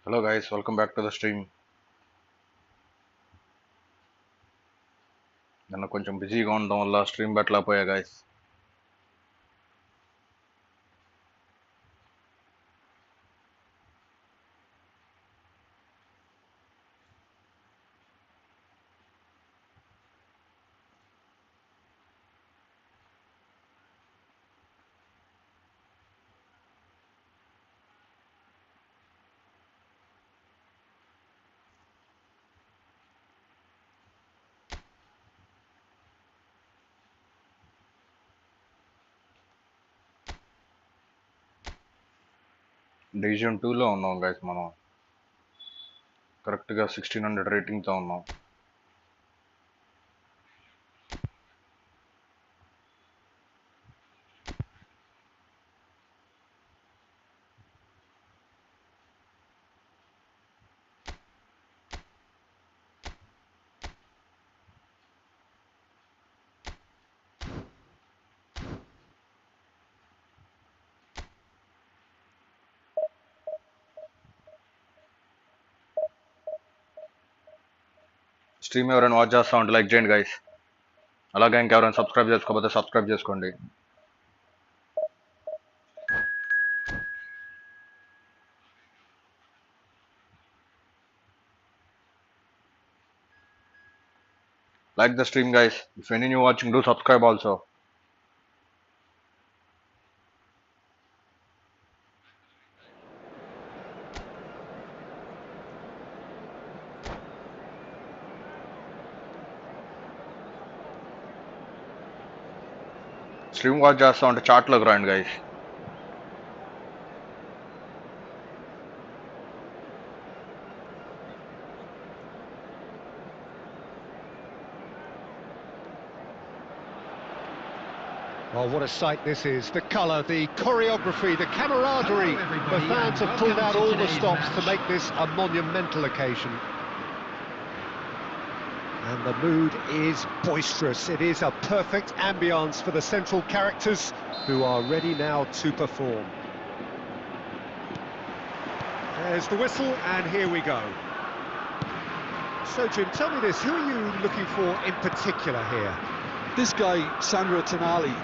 Hello guys, welcome back to the stream. నిన్న కొంచెం బిజీగా ఉండడం వల్ల స్ట్రీమ్ పెట్టలేకపోయా guys. డివిజన్ 2 లో ఉన్నాం guys. మనం కరెక్ట్గా 1600 రేటింగ్తో ఉన్నాం. స్ట్రీమ్ ఎవరైనా వాచ్ చేస్తా ఉంటే లైక్ చేయండి guys. అలాగే ఇంకెవరైనా సబ్స్క్రైబ్ చేసుకోకపోతే సబ్స్క్రైబ్ చేసుకోండి. Like the stream guys. If any new watching, do subscribe also. Stream watch చేస్తా ఉంటే చాట్లోకి రండి guys. Oh, what a sight this is. The colour, the choreography, the camaraderie. The fans have pulled out all the stops to make this a monumental occasion. And the mood is boisterous. It is a perfect ambience for the central characters who are ready now to perform. There's the whistle, and here we go. So, Jim, tell me this, who are you looking for in particular here? This guy, Sandro Tonali,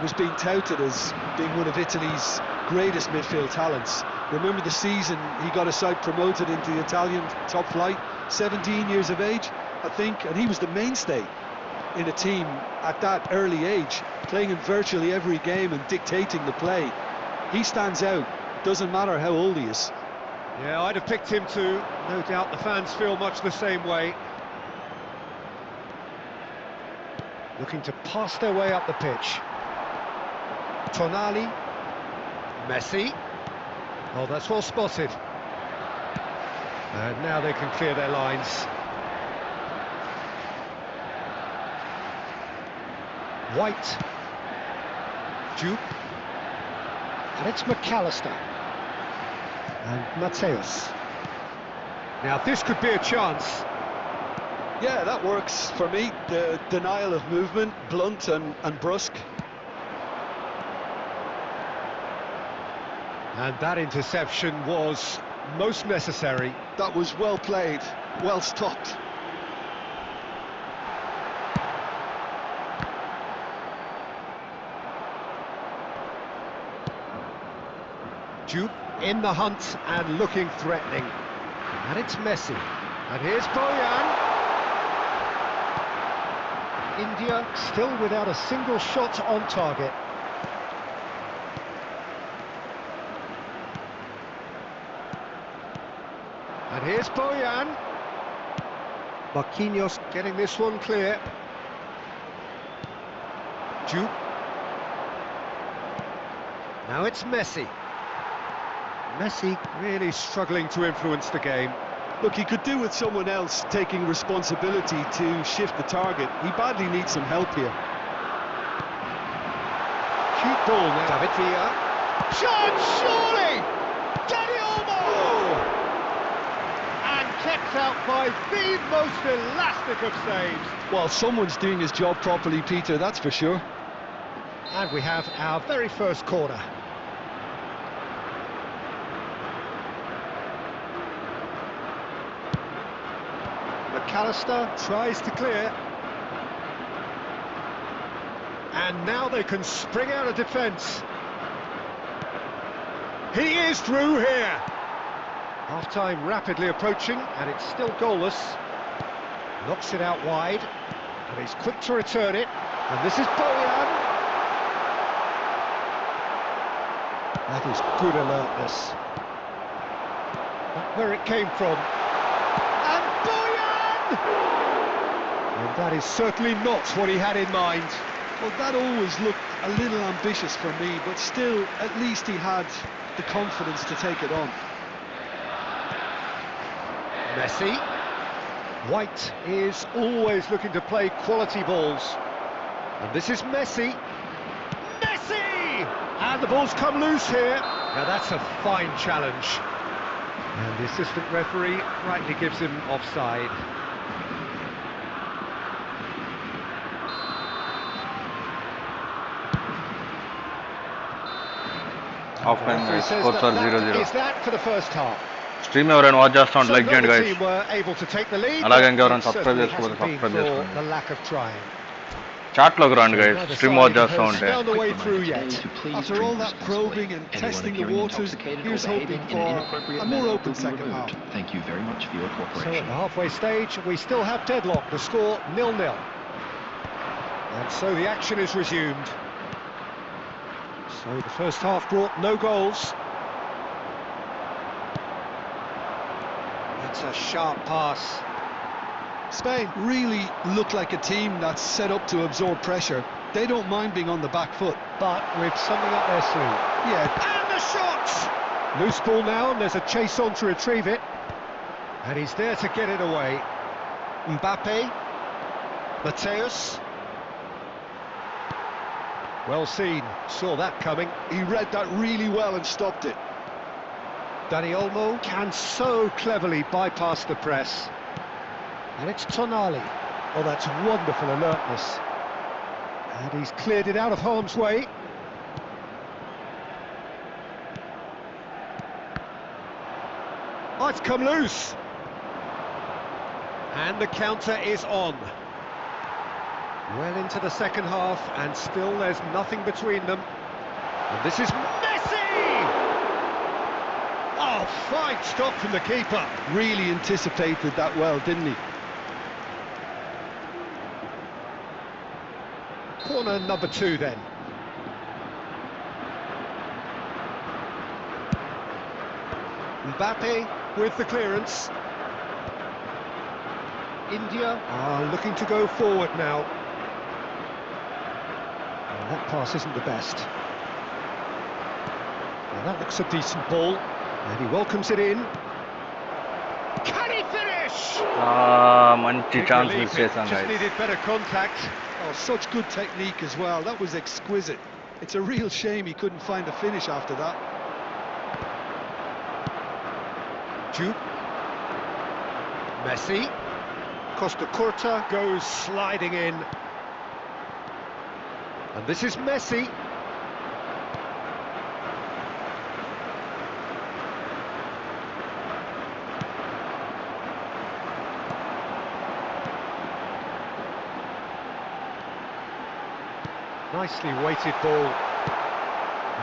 was being touted as being one of Italy's greatest midfield talents. Remember the season he got a side promoted into the Italian top flight, 17 years of age, I think, and he was the mainstay in a team at that early age, playing in virtually every game and dictating the play. He stands out, doesn't matter how old he is. Yeah, I'd have picked him too. No doubt the fans feel much the same way. Looking to pass their way up the pitch. Tonali. Messi. Oh, that's well spotted. And now they can clear their lines. White. Jupe. And it's McAllister. And Mateus. Now this could be a chance. Yeah, that works for me. The denial of movement, blunt and brusque. And that interception was most necessary. That was well played, well stopped. Jupe in the hunt and looking threatening. And it's Messi. And here's Bojan. India still without a single shot on target. And here's Bojan. Marquinhos getting this one clear. Jupe. Now it's Messi. Messi really struggling to influence the game. Look, he could do with someone else taking responsibility to shift the target. He badly needs some help here. Cute ball now. David Villa. Chance, surely! Danny Olmo! And kept out by the most elastic of saves. Well, someone's doing his job properly, Peter, that's for sure. And we have our very first corner. McAllister tries to clear. And now they can spring out of defence. He is through here. Half-time rapidly approaching, and it's still goalless. Knocks it out wide, and he's quick to return it. And this is Bojan. That is good alertness. Not where it came from. And Bojan! And that is certainly not what he had in mind. Well, that always looked a little ambitious for me, but still, at least he had the confidence to take it on. Messi. White is always looking to play quality balls. And this is Messi. Messi! And the ball's come loose here. Now that's a fine challenge. And the assistant referee rightly gives him offside. Half time Referee says scores are that 0-0. is that for the first half. Stream ఎవరైనా watch చేస్తా ఉంటే So like చేయండి neither guys. team were able to take the lead, అలాగే but ఇంకెవరైనా it subscribe certainly చేసుకోకపోతే hasn't been subscribe for చేసుకోండి. the lack of trying. చాట్లోకి రండి guys, Neither stream side watch చేస్తూ has ఉంటే. found a way through yet. After all that probing and testing the waters, here's hoping for a more open second half. Thank you very much for your So at cooperation. the halfway stage, we still have deadlock, the score 0-0. And so the action is resumed. So the first half brought no goals. That's a sharp pass. Spain really look like a team that's set up to absorb pressure. They don't mind being on the back foot. But with something up their sleeve. Yeah, And the shot! Loose ball now, and there's a chase on to retrieve it. And he's there to get it away. Mbappe. Mateus. Well seen, saw that coming. he read that really well and stopped it. Dani Olmo can so cleverly bypass the press. And it's Tonali. Oh, that's wonderful alertness. And he's cleared it out of harm's way. Oh, it's come loose. And the counter is on. Well into the second half, and still there's nothing between them. And this is Messi! Oh, fine stop from the keeper. Really anticipated that well, didn't he? Corner number 2 then. Mbappe with the clearance. India are looking to go forward now. Well, that pass isn't the best. Well, that looks a decent ball, and he welcomes it in. Can he finish? మంచి Big chance relief, miss it చేశాం just guys. needed better contact. Oh, such good technique as well. That was exquisite. It's a real shame he couldn't find a finish after that. Jude. Messi. Costa Curta goes sliding in. And this is Messi. Nicely weighted ball.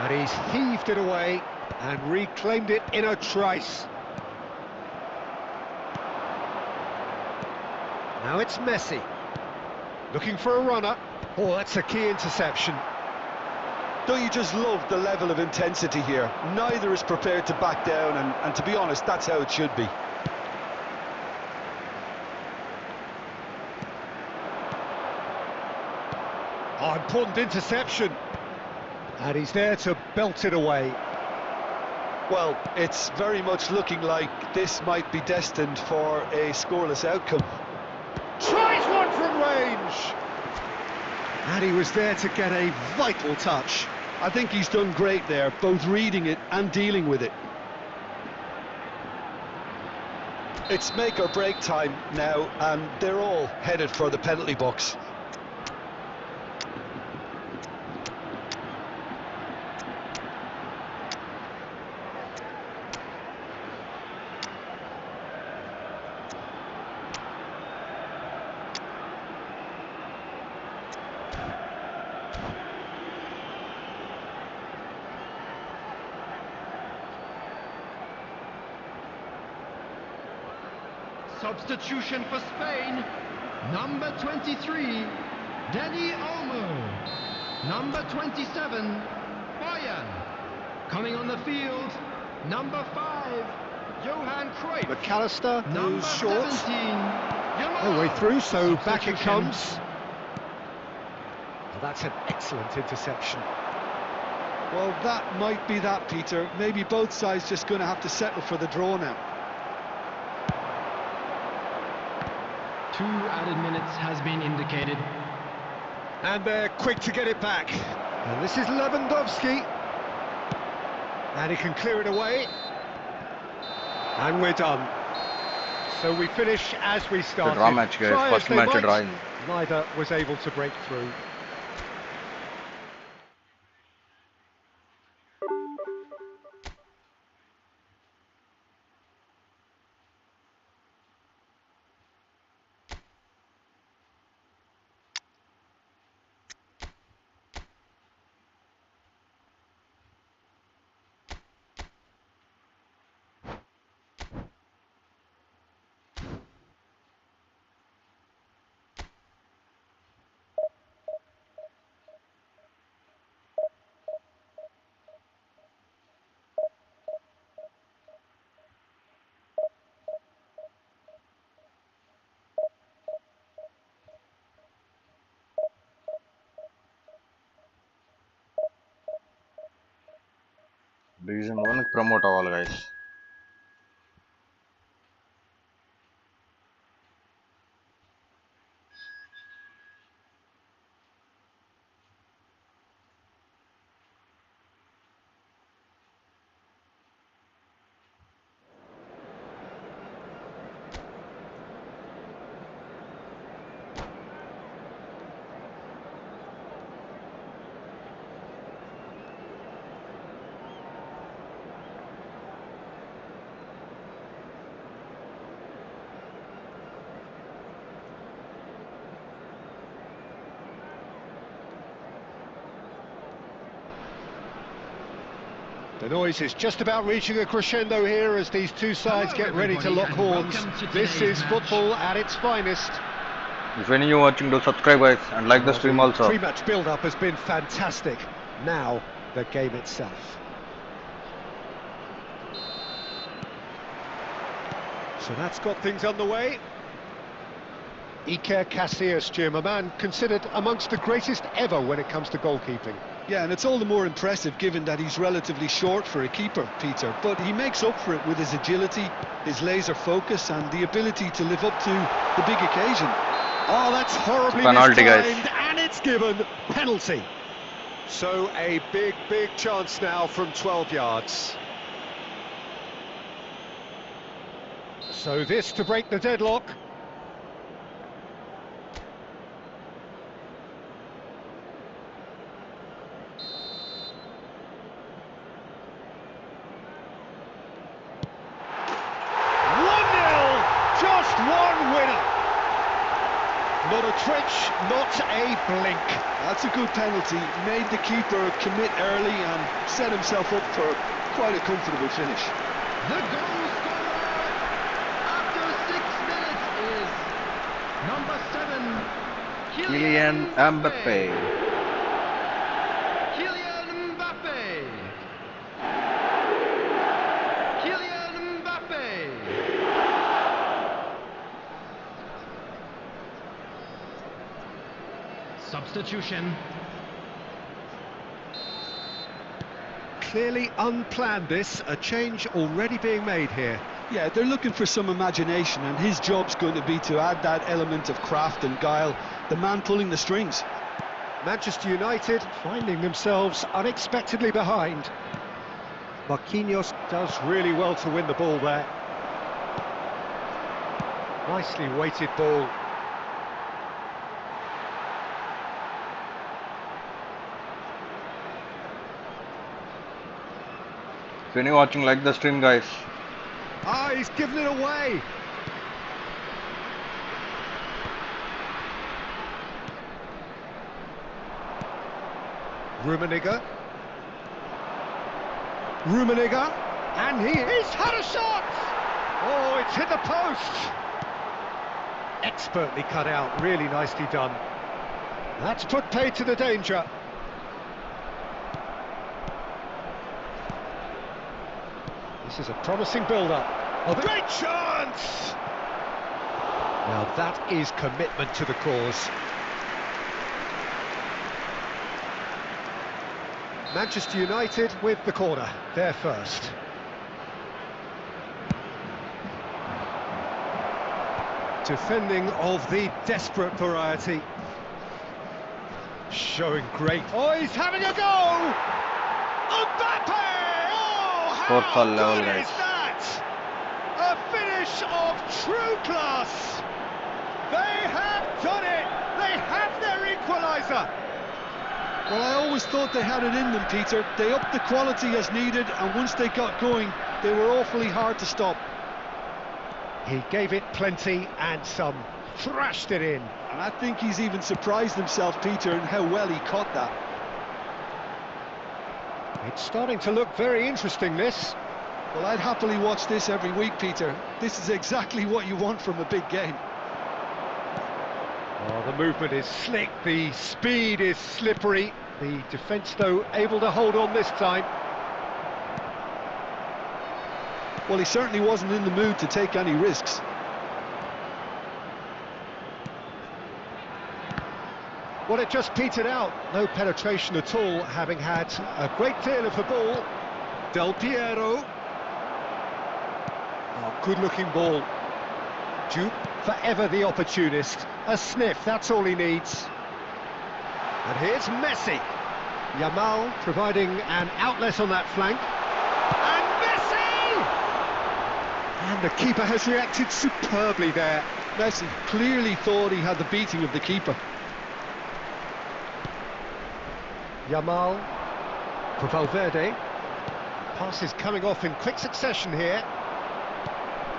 And he's heaved it away and reclaimed it in a trice. Now it's Messi. Looking for a runner. Oh, that's a key interception. Don't you just love the level of intensity here? Neither is prepared to back down, and to be honest, that's how it should be. Oh, important interception. And he's there to belt it away. Well, it's very much looking like this might be destined for a scoreless outcome. Tries one from range. And he was there to get a vital touch. I think he's done great there, both reading it and dealing with it. It's make or break time now, and they're all headed for the penalty box. Substitution for Spain. Number 23, Dani Olmo. Number 27, Bayern. Coming on the field, number 5, Johan Cruyff. McAllister Number moves short. 17, No way through, so Substitution. back it comes. That's an excellent interception. Well, that might be that, Peter. Maybe both sides just going to have to settle for the draw now. 2 added minutes has been indicated. And they're quick to get it back. And this is Lewandowski. And he can clear it away. And we're done. So we finish as we started. Draw match, guys. Try as First they match might, draw. neither was able to break through. Division 1 promote అవ్వాలి guys. The noise is just about reaching a crescendo here as these two sides Hello get ready to everybody lock and horns. welcome to This today's is match. football at its finest. If any you watching, do subscribe guys and like the stream also. Pre-match build-up has been fantastic. Now, the game itself. So that's got things underway. Iker Casillas, Jim, a man considered amongst the greatest ever when it comes to goalkeeping. Yeah, and it's all the more impressive given that he's relatively short for a keeper, Peter. But he makes up for it with his agility, his laser focus and the ability to live up to the big occasion. Oh, that's horribly Penalty, guys. mistimed, and it's given. Penalty. So a big chance now from 12 yards. So this to break the deadlock. Just one winner. Not a twitch, not a blink. That's a good penalty. Made the keeper commit early and set himself up for quite a comfortable finish. The goal scorer after 6 minutes is number 7, Kylian Mbappe. Kylian Mbappe. Kylian Mbappe. Substitution. Clearly unplanned this, a change already being made here. Yeah, they're looking for some imagination and his job's going to be to add that element of craft and guile, the man pulling the strings. Manchester United finding themselves unexpectedly behind. Marquinhos does really well to win the ball there. Nicely weighted ball. If any watching, like the stream guys. Ah, he's given it away. Rummenigge, and he has had a shot! Oh, it's hit the post! Expertly cut out, really nicely done. That's put paid to the danger. This is a promising build-up. Oh, great chance! Now that is commitment to the cause. Manchester United with the corner, they're first. Defending of the desperate variety. Showing great... Oh, he's having a go! Mbappe! Oh, how level, good guys. is that? A finish of true class. They have done it. They have their equaliser. Well, I always thought they had it in them, Peter. They upped the quality as needed, and once they got going, they were awfully hard to stop. He gave it plenty and some, thrashed it in. And I think he's even surprised himself, Peter, in how well he caught that. It's starting to look very interesting, this. Well, I'd happily watch this every week, Peter. This is exactly what you want from a big game. Oh, the movement is slick, the speed is slippery. The defence, though, able to hold on this time. Well, he certainly wasn't in the mood to take any risks. Well, it just petered out. No penetration at all, having had a great deal of the ball. Del Piero. Oh, good-looking ball. Duke, forever the opportunist. A sniff, that's all he needs. And here's Messi. Yamal providing an outlet on that flank. And Messi! And the keeper has reacted superbly there. Messi clearly thought he had the beating of the keeper. Yamal for Valverde. Passes coming off in quick succession here.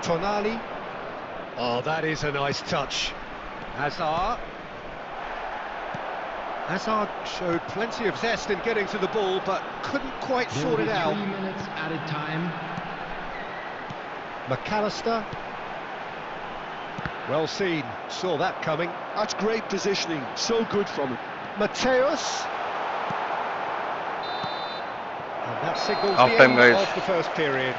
Tonali. Oh, that is a nice touch. Hazard. Hazard showed plenty of zest in getting to the ball, but couldn't quite sort it out. 3 minutes added time. McAllister. Well seen, saw that coming. That's great positioning, so good from him. Mateus. And that signals Half the time, end guys. of the first period.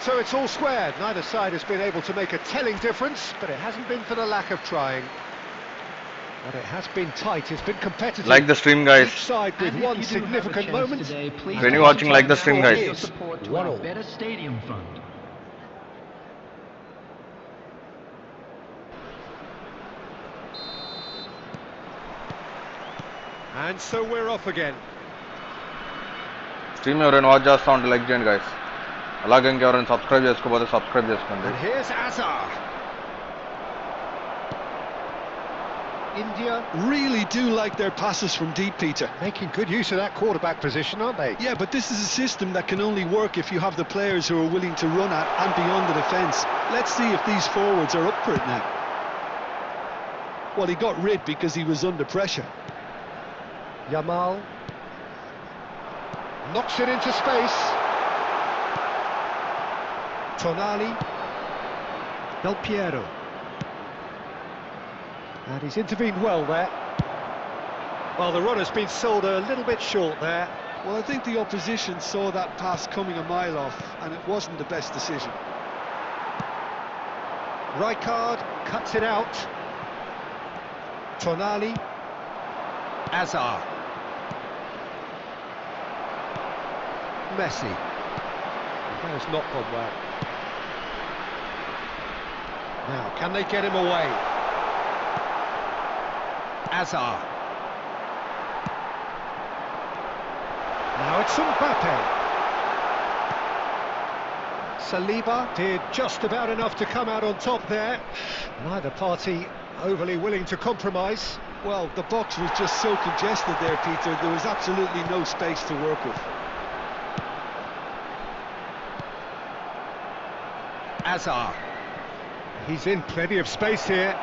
So it's all squared. Neither side has been able to make a telling difference, but it hasn't been for the lack of trying. But it has been tight, it's been competitive. Like the stream, guys. Each side with And if one you do have a significant chance moment. today, please When you're watching, like the stream, guys. your support to 1-1. our Better Stadium Fund. And so we're off again. Stream ఎవరైనా watch చేస్తూ ఉంటే like చేయండి guys. అలాగే ఇంకెవరైనా subscribe చేసుకోకపోతే subscribe చేసుకోండి. And here's Azar. India Really do like their passes from deep, Peter. making good use of that quarterback position, aren't they? Yeah, but this is a system that can only work if you have the players who are willing to run at and beyond the defence. Let's see if these forwards are up for it now. Well, he got rid because he was under pressure. Yamal knocks it into space. Tonali. Del Piero. And he's intervened well there. Well, the runner's been sold a little bit short there. Well, I think the opposition saw that pass coming a mile off, and it wasn't the best decision. Rijkaard cuts it out. Tonali. Azar. Messi. That has not gone well. Now, can they get him away? Azar. Now it's Mbappe. Saliba did just about enough to come out on top there. Neither party overly willing to compromise. Well, the box was just so congested there, Peter. There was absolutely no space to work with. Azar. He's in plenty of space here.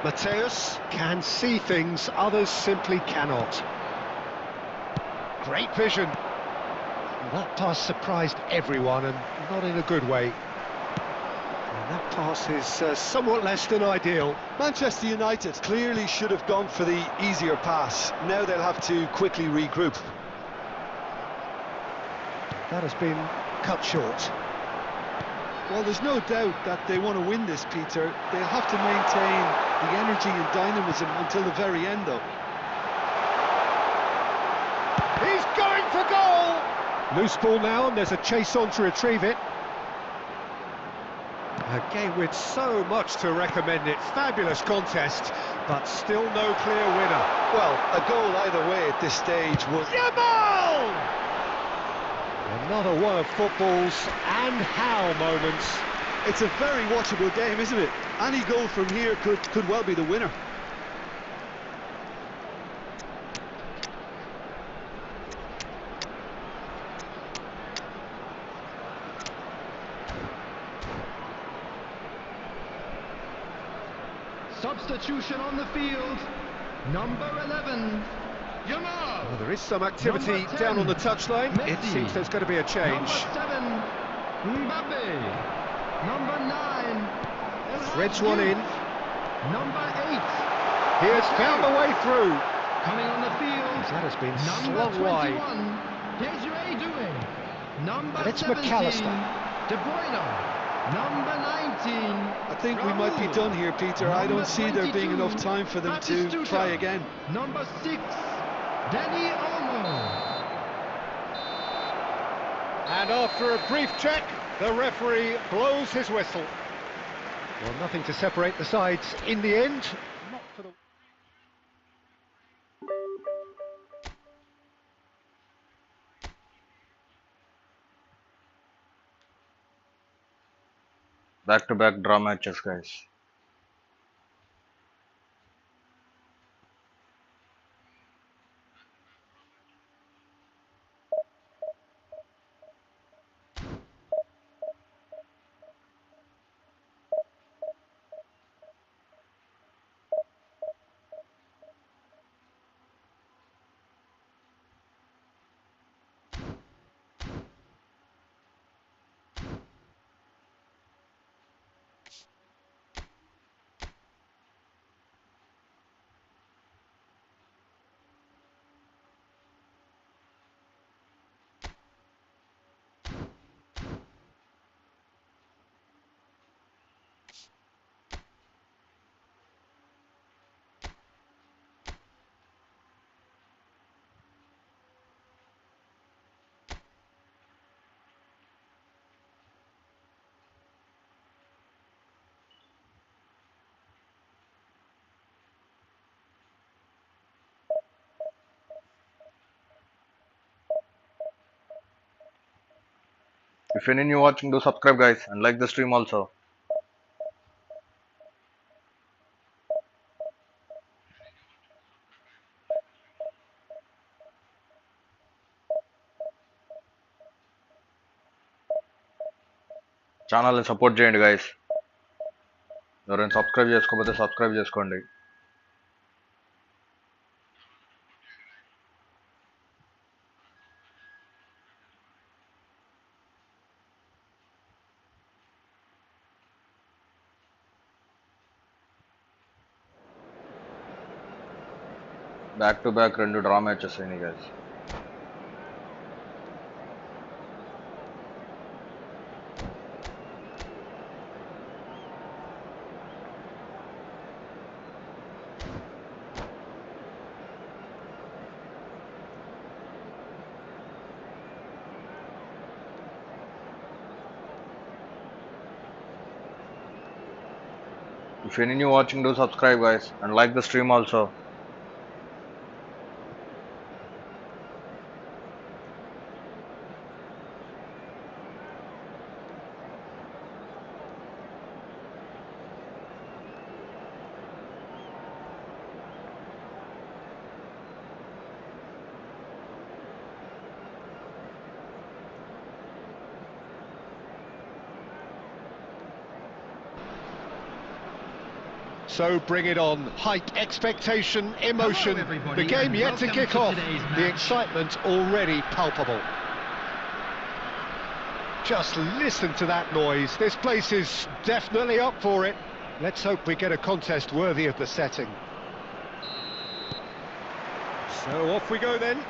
Mateus can see things others simply cannot. Great vision. That pass surprised everyone, and not in a good way. And that pass is somewhat less than ideal. Manchester United clearly should have gone for the easier pass. Now they'll have to quickly regroup. That has been cut short. Well, there's no doubt that they want to win this, Peter. They'll have to maintain the energy and dynamism until the very end, though. He's going for goal! Loose ball now, and there's a chase on to retrieve it. A game with so much to recommend it. Fabulous contest, but still no clear winner. Well, a goal either way at this stage would... Jamal! Another one of football's and how moments. It's a very watchable game, isn't it? Any goal from here could well be the winner. Substitution on the field. Number 11, Jamal. Well, there is some activity Number 10, down on the touchline. It Messi. seems there's going to be a change. Number 7, Mbappe. Number 9, Threads one in. Number 8, He has found the way through. coming on the field. That has been Number slung wide. 21, Desiree doing. Number And it's 17, McAllister. De Bruyne. Number 19. I think we might be done here, Peter. I don't see there being enough time for them to try again. Number 6, Danny Olmo. And after a brief check, the referee blows his whistle. Well, nothing to separate the sides in the end. Not for the... Back-to-back draw matches, guys. If you're new watching, do subscribe, guys, and like the stream also. ఛానల్ని support చేయండి guys. ఎవరైనా subscribe చేసుకోకపోతే subscribe చేసుకోండి. Back to back 2 draw matches అయినాయి guys. If you're new watching, do subscribe, guys, and like the stream also. So bring it on. Hype, expectation, emotion. Hello, The game yet to Welcome kick to off. today's The match. excitement already palpable. Just listen to that noise. This place is definitely up for it. Let's hope we get a contest worthy of the setting. So off we go then.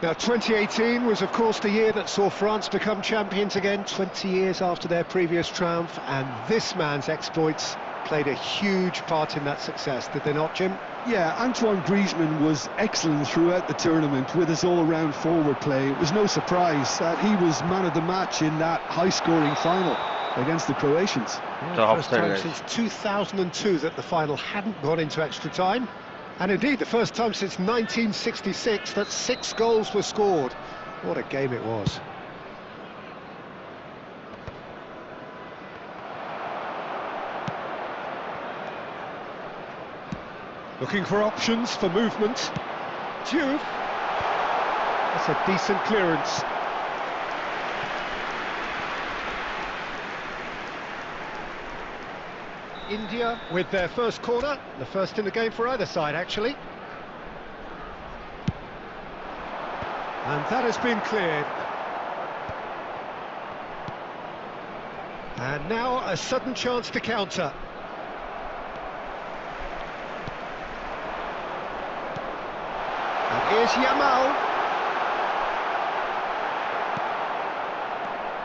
Now 2018 was of course the year that saw France become champions again, 20 years after their previous triumph, and this man's exploits played a huge part in that success, did they not, Jim? Yeah, Antoine Griezmann was excellent throughout the tournament with his all-round forward play. It was no surprise that he was man of the match in that high-scoring final against the Croatians. Yeah, first time since 2002 that the final hadn't gone into extra time. And indeed, the first time since 1966 that 6 goals were scored. What a game it was. Looking for options for movement. Diouf. That's a decent clearance. India with their first corner, the first in the game for either side actually. And that has been cleared. And now a sudden chance to counter. And here's Yamal.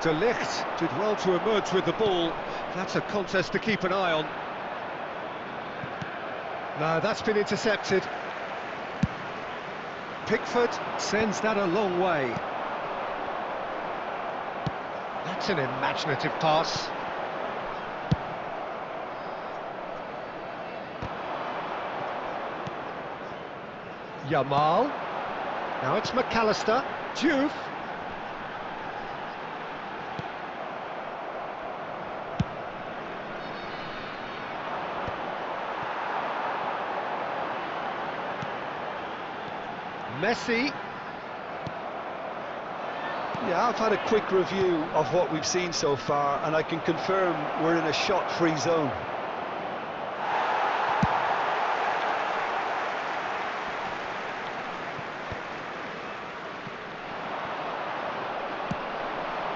De Ligt did well to emerge with the ball. That's a contest to keep an eye on. No, that's been intercepted. Pickford sends that a long way. That's an imaginative pass. Yamal. Now it's McAllister. Diouf. Messi. Yeah, I've had a quick review of what we've seen so far, and I can confirm we're in a shot-free zone.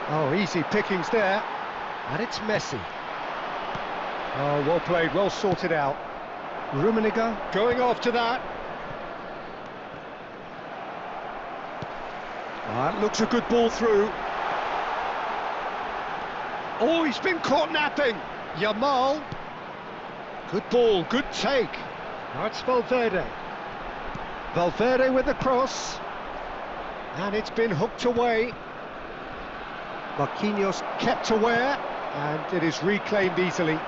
Oh, easy pickings there. And it's Messi. Oh, well played, well sorted out. Rummenigge going after that. That looks a good ball through. Oh, he's been caught napping. Yamal. Good ball, good take. Now it's Valverde. Valverde with the cross. And it's been hooked away. Marquinhos kept aware, and it is reclaimed easily.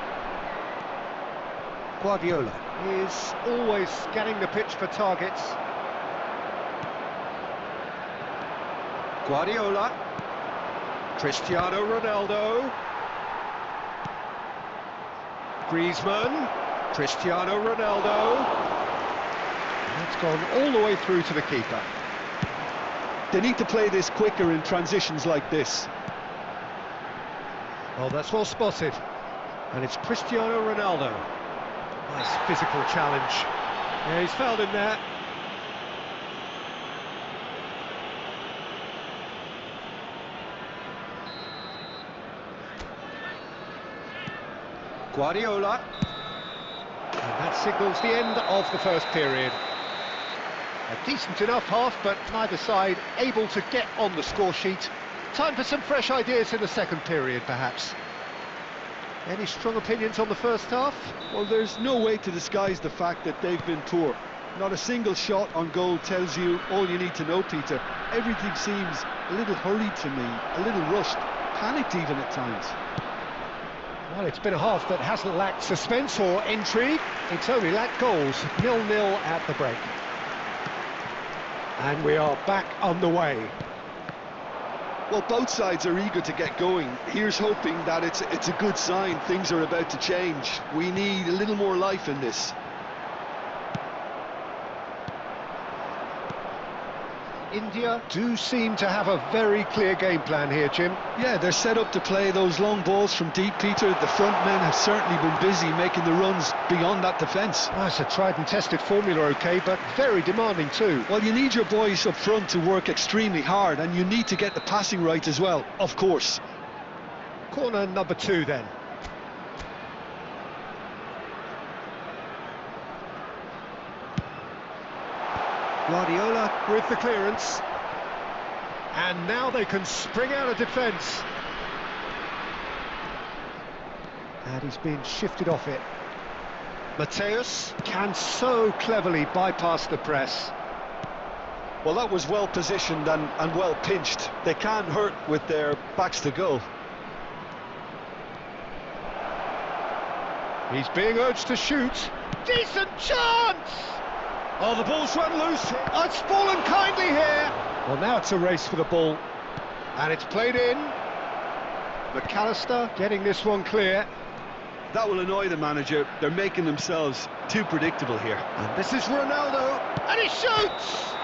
Guardiola is always scanning the pitch for targets. Guardiola, Cristiano Ronaldo, Griezmann, Cristiano Ronaldo. That's gone all the way through to the keeper. They need to play this quicker in transitions like this. Oh, that's well spotted. And it's Cristiano Ronaldo. Nice physical challenge. Yeah, he's fouled him there. Guardiola. And that signals the end of the first period. A decent enough half, but neither side able to get on the score sheet. Time for some fresh ideas in the second period, perhaps. Any strong opinions on the first half? Well, there's no way to disguise the fact that they've been poor. Not a single shot on goal tells you all you need to know, Peter. Everything seems a little hurried to me, a little rushed, panicked even at times. Well, it's been a half that hasn't lacked suspense or intrigue. It's only lacked goals. 0-0 at the break. And we are back on the way. Well, both sides are eager to get going. Here's hoping that it's a good sign. Things are about to change. We need a little more life in this. India do seem to have a very clear game plan here, Jim. Yeah, they're set up to play those long balls from deep, Peter. The front men have certainly been busy making the runs beyond that defence. Oh, it's a tried and tested formula, okay, but very demanding too. Well, you need your boys up front to work extremely hard, and you need to get the passing right as well, of course. Corner number 2 then. Guardiola with the clearance. And now they can spring out of defence. And he's been shifted off it. Mateus can so cleverly bypass the press. Well, that was well positioned and well pinched. They can't hurt with their backs to goal. He's being urged to shoot. Decent chance! Oh, the ball's run loose. Oh, it's fallen kindly here. Well, now it's a race for the ball. And it's played in. McAllister getting this one clear. That will annoy the manager. They're making themselves too predictable here. And this is Ronaldo. And he shoots!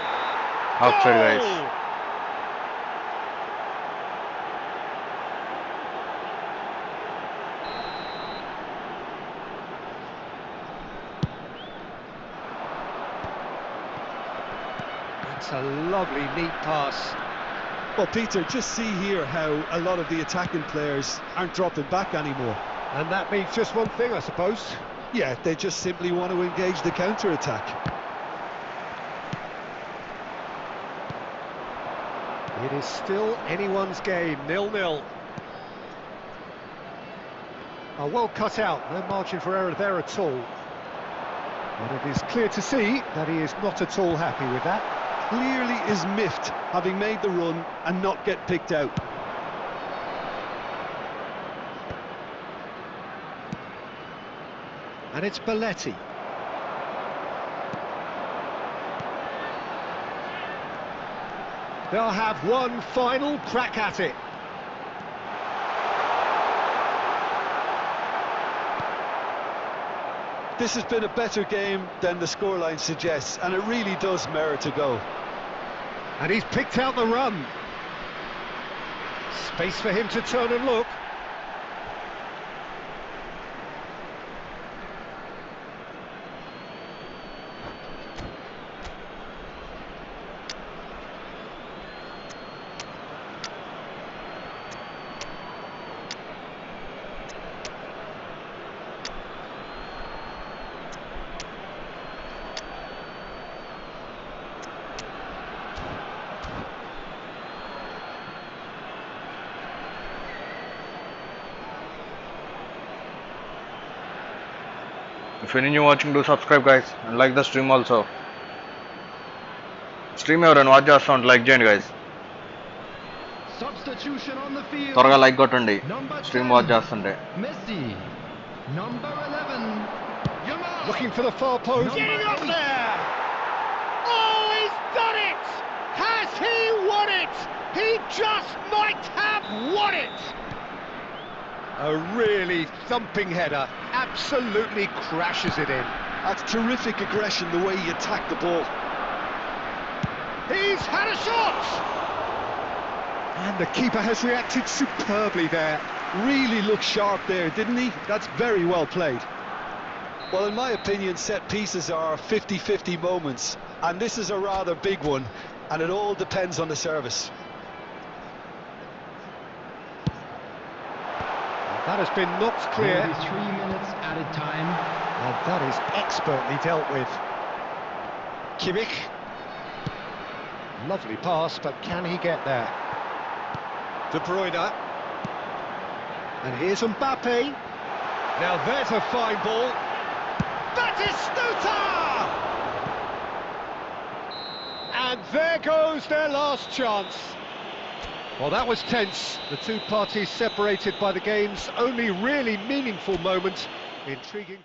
Outside, Goal! guys. That's a lovely, neat pass. Well, Peter, just see here how a lot of the attacking players aren't dropping back anymore. And that means just one thing, I suppose. Yeah, they just simply want to engage the counter-attack. It is still anyone's game, 0-0. Oh, well cut out, no margin for error there at all. But it is clear to see that he is not at all happy with that. Clearly is miffed, having made the run and not get picked out. And it's Belletti. They'll have one final crack at it. This has been a better game than the scoreline suggests, and it really does merit a go. And he's picked out the run. Space for him to turn and look. If you're new watching, do subscribe, guys, and like the stream also. Stream ఎవరైనా watch చేస్తా ఉంటే like చేయండి guys. Substitution on the field. త్వరగా like కొట్టండి Number stream 10, watch చేస్తుంటే. Messi. Number 11, Yamal. Looking for the far post. Getting up there! Oh, he's done it! Has he won it? He just might have won it! A really thumping header, absolutely crashes it in. That's terrific aggression, the way he attacked the ball. He's had a shot! And the keeper has reacted superbly there. Really looked sharp there, didn't he? That's very well played. Well, in my opinion, set pieces are 50-50 moments, and this is a rather big one, and it all depends on the service. That has been knocked clear. Maybe 3 minutes added time. And that is expertly dealt with. Kimmich. Lovely pass, but can he get there? De Bruyne. And here's Mbappe. Now there's a fine ball. Batistuta! And there goes their last chance. Well, that was tense. The two parties separated by the game's only really meaningful moment. Intriguing.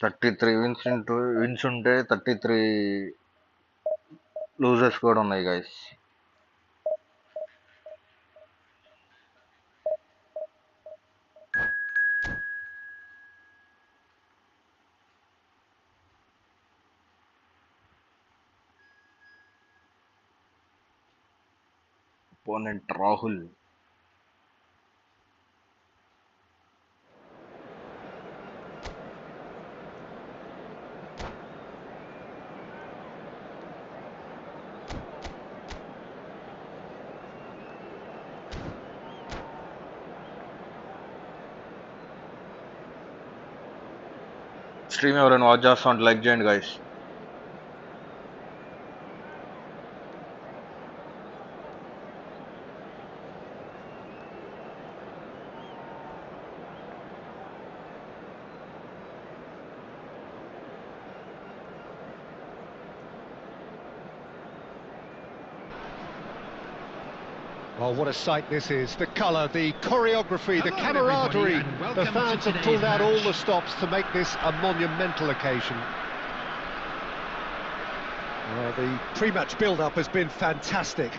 33 wins ఉంటే 33 loses కూడా ఉన్నాయి guys. Opponent Rahul. Stream ఎవరైనా watch చేస్తా ఉంటే like చేయండి guys. Oh, what a sight this is. The colour, the choreography, the camaraderie. The fans have pulled out all the stops to make this a monumental occasion. Well, the pre-match build-up has been fantastic.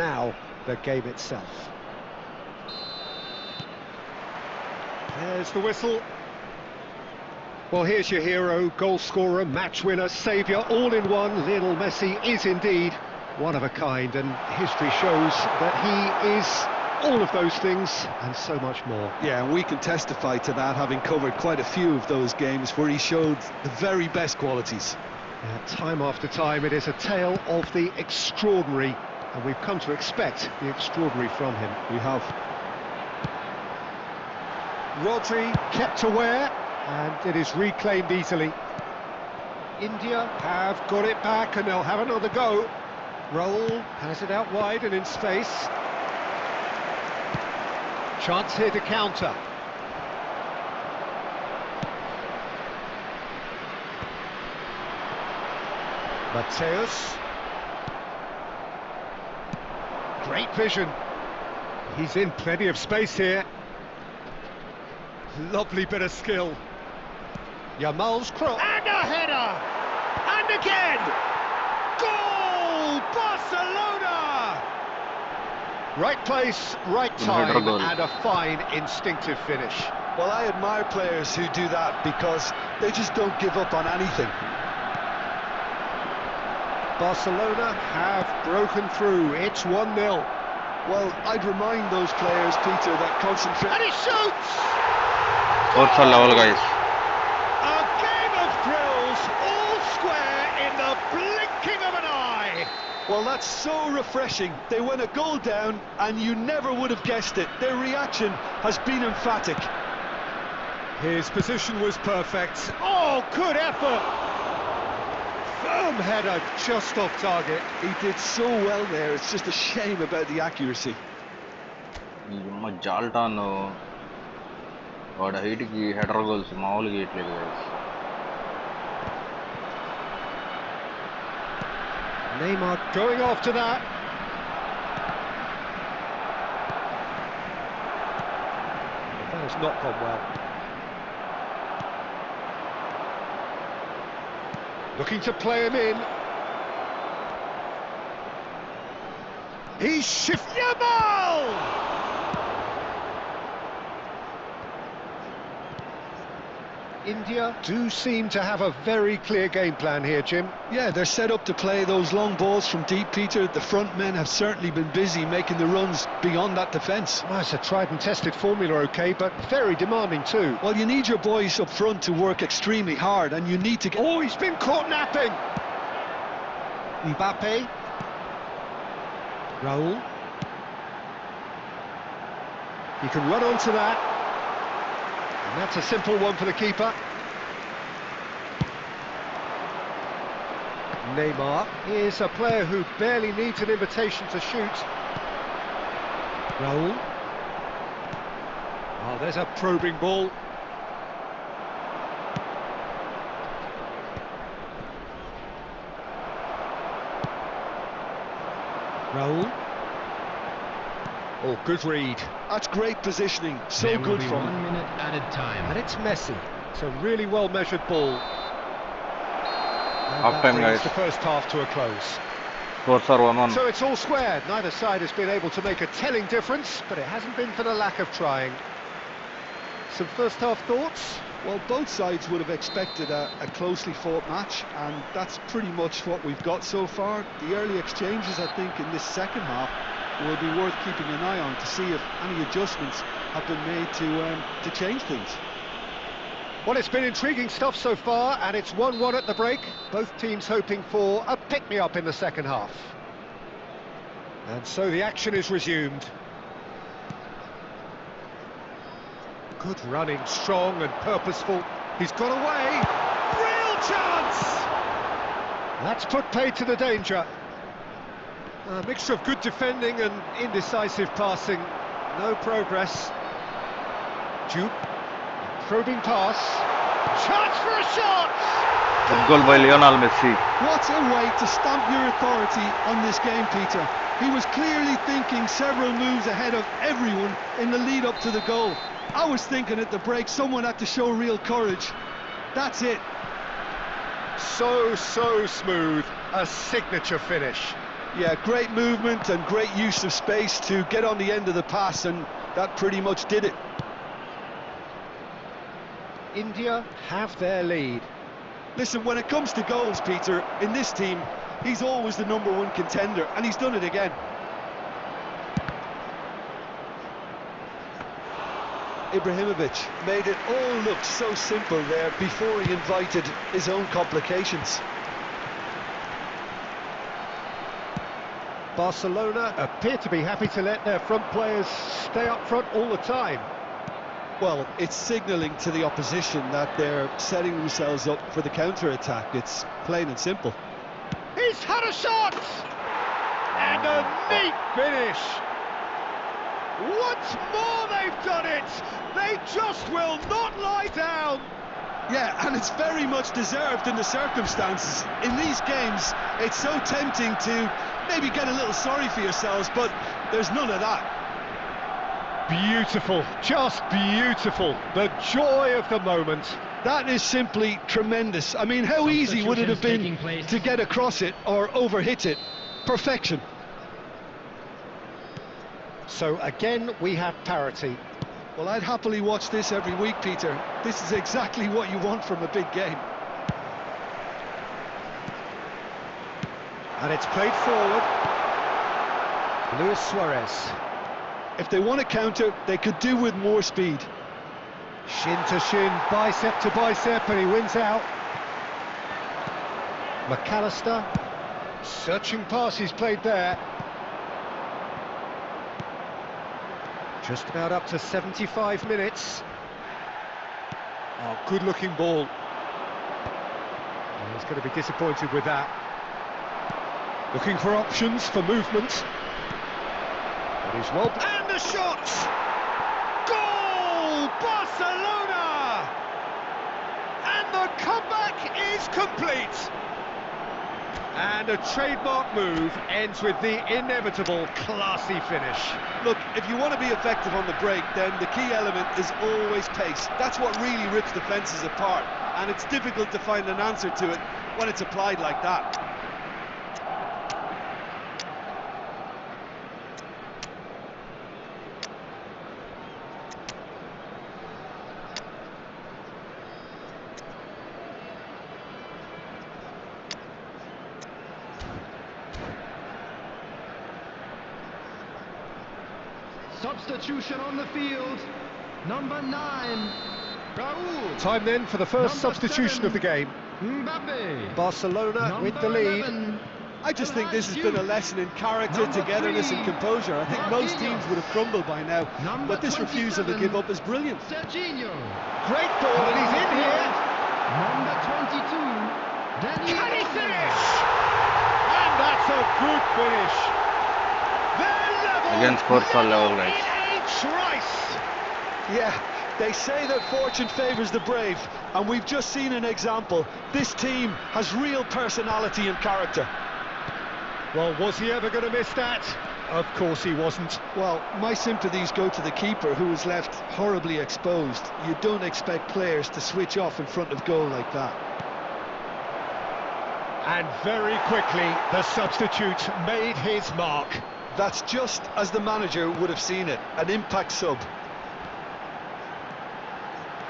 Now, the game itself. There's the whistle. Well, here's your hero, goal scorer, match winner, saviour, all in one. Lionel Messi is indeed one of a kind, and history shows that he is all of those things and so much more. Yeah, and we can testify to that, having covered quite a few of those games where he showed the very best qualities. Time after time, it is a tale of the extraordinary, and we've come to expect the extraordinary from him. We have. Rodri kept aware, and it is reclaimed easily. India have got it back, and they'll have another go. Raul has it out wide and in space. Chance here to counter. Mateus. Great vision. He's in plenty of space here. Lovely bit of skill. Yamal's cross. And a header! And again! Goal! Barcelona! Right place, right time, and a fine instinctive finish. Well, I admire players who do that because they just don't give up on anything. Barcelona have broken through. It's 1-0. Well, I'd remind those players, Peter, that concentrate... And he shoots! What's the level, guys? A game of thrills, all square in the blinking of an eye. Well, that's so refreshing. They went a goal down and you never would have guessed it. Their reaction has been emphatic. His position was perfect. Oh, good effort. Firm header just off target. He did so well there. It's just a shame about the accuracy. జాల్టాను వాడు హైట్కి header goals మామూలుగా వేయట్లేదు guys. Neymar going after that. That has not gone well. Looking to play him in. He's Yamal! India do seem to have a very clear game plan here, Jim. Yeah, they're set up to play those long balls from deep, Peter. The front men have certainly been busy making the runs beyond that defence. Well, it's a tried and tested formula, OK, but very demanding too. Well, you need your boys up front to work extremely hard, and you need to get... Oh, he's been caught napping! Mbappe. Raul. He can run onto that. And that's a simple one for the keeper. Neymar is a player who barely needs an invitation to shoot. Raul. Oh, there's a probing ball. Raul. Oh, good read. That's great positioning. So There good will be from 1 him. minute added time. And it's Messi. It's a really well measured ball. And Half that time, brings guys. the first half to a close. Scores are 1-1. So it's all squared. Neither side has been able to make a telling difference, but it hasn't been for the lack of trying. Some first half thoughts? Well, both sides would have expected a closely fought match, and that's pretty much what we've got so far. The early exchanges, I think, in this second half will be worth keeping an eye on to see if any adjustments have been made to change things. Well, it's been intriguing stuff so far, and it's 1-1 at the break. Both teams hoping for a pick-me-up in the second half. And so the action is resumed. Good running, strong and purposeful. He's got away. Real chance! That's put paid to the danger. A mixture of good defending and indecisive passing. No progress. Juke. Probing pass. Chance for a shot! Good goal by Lionel Messi. What a way to stamp your authority on this game, Peter. He was clearly thinking several moves ahead of everyone in the lead up to the goal. I was thinking at the break someone had to show real courage. That's it. So smooth. A signature finish. Yeah, great movement and great use of space to get on the end of the pass, and that pretty much did it. India have their lead. Listen, when it comes to goals, Peter, in this team, he's always the #1 contender, and he's done it again. Ibrahimovic made it all look so simple there before he invited his own complications. Barcelona appear to be happy to let their front players stay up front all the time. Well, it's signalling to the opposition that they're setting themselves up for the counter-attack. It's plain and simple. He's had a shot! And a neat finish! Once more they've done it! They just will not lie down! Yeah, and it's very much deserved in the circumstances. In these games, it's so tempting to maybe get a little sorry for yourselves, but there's none of that. Beautiful, just beautiful. The joy of the moment. That is simply tremendous. I mean, how easy would it have been to get across it or overhit it? Perfection. So again, we have parity. Well, I'd happily watch this every week, Peter. This is exactly what you want from a big game. And it's played forward. Luis Suarez. If they want to counter, they could do with more speed. Shin to shin, bicep to bicep, and he wins out. McAllister. Searching pass he's played there. Just about up to 75 minutes. Oh, good-looking ball. Oh, he's going to be disappointed with that. Looking for options for movement. But he's well... And the shot! Goal! Barcelona! And the comeback is complete. And a trademark move ends with the inevitable classy finish. Look, if you want to be effective on the break, then the key element is always pace. That's what really rips defences apart, and it's difficult to find an answer to it when it's applied like that. Substitution on the field. Number 9, Raúl. Time then for the first Number substitution 7, of the game. Mbappe. Barcelona Number with the lead. 11, I just think this has been a lesson in character, Number togetherness 3, and composure. I think most teams would have crumbled by now, Number but this refusal to 27, give up is brilliant. Serginho. Great ball, and he's in here. Number 22, Daniel. Can he finish? And that's a good finish. They're level. Again, scores are level, guys. In a trice. Yeah, they say that fortune favours the brave, and we've just seen an example. This team has real personality and character. Well, was he ever going to miss that? Of course he wasn't. Well, my sympathies go to the keeper, who was left horribly exposed. You don't expect players to switch off in front of goal like that. And very quickly, the substitute made his mark. That's just as the manager would have seen it, an impact sub.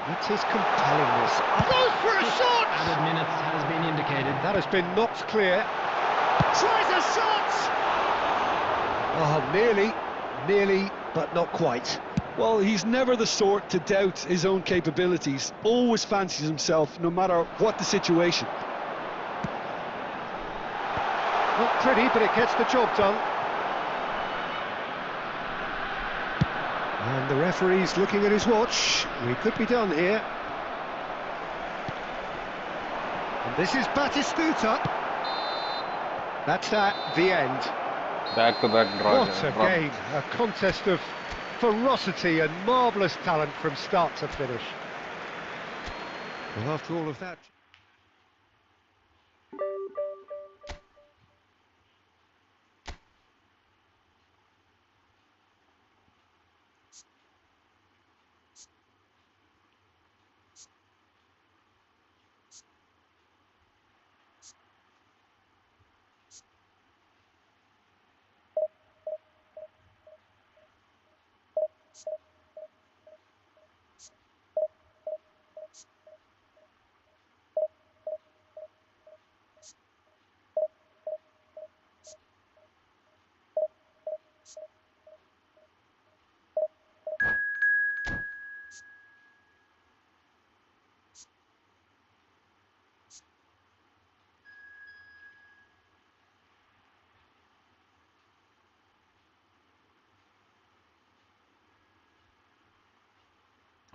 It is compellingness. Goes for a shot! Added minutes has been indicated. That has been knocked clear. Tries a shot! Oh, nearly, but not quite. Well, he's never the sort to doubt his own capabilities, always fancies himself, no matter what the situation. Not pretty, but it gets the job done. And the referee's looking at his watch. We could be done here. And this is Batistuta. That's the end. Back-to-back draw. What a game. A contest of ferocity and marvellous talent from start to finish. Well, after all of that...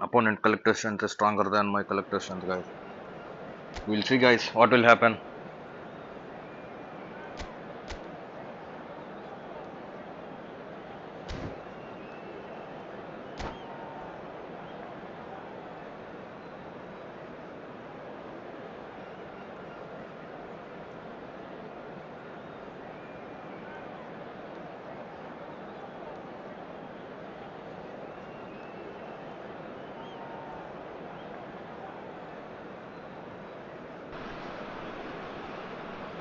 Opponent collector strength is stronger than my collector strength, guys. We'll see, guys, what will happen.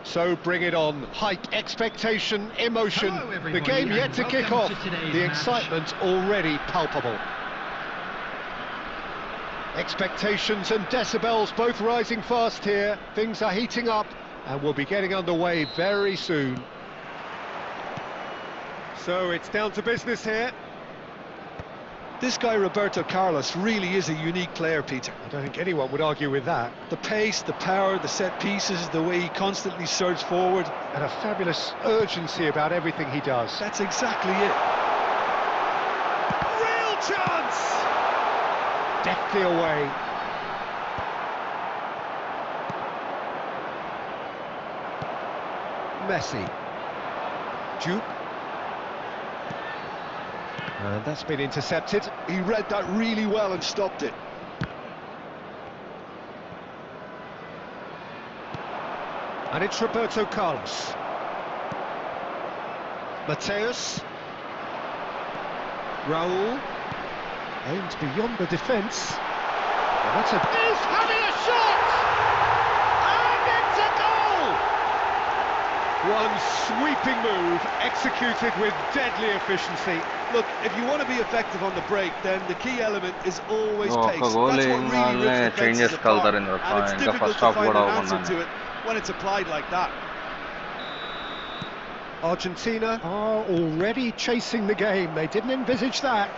So bring it on. Hype, expectation, emotion. Hello, The everybody, game yet and to kick welcome off. to today's The match. excitement already palpable. Expectations and decibels both rising fast here. Things are heating up and we'll be getting underway very soon. So it's down to business here. This guy, Roberto Carlos, really is a unique player, Peter. I don't think anyone would argue with that. The pace, the power, the set pieces, the way he constantly surges forward. And a fabulous urgency about everything he does. That's exactly it. Real chance! Deftly away. Messi. Duke. And that's been intercepted. He read that really well and stopped it. And it's Roberto Carlos. Mateus. Raul. Aimed beyond the defence. And that's a... He's having a shot! And it's a goal! One sweeping move, executed with deadly efficiency. Look, if you want to be effective on the break, then the key element is always Oh, pace. That's Ongole what really rips changes defenses apart. colour in the And it's point. The difficult first to half find got an out answer one. to it when it's applied like that. Argentina are already chasing the game. They didn't envisage that.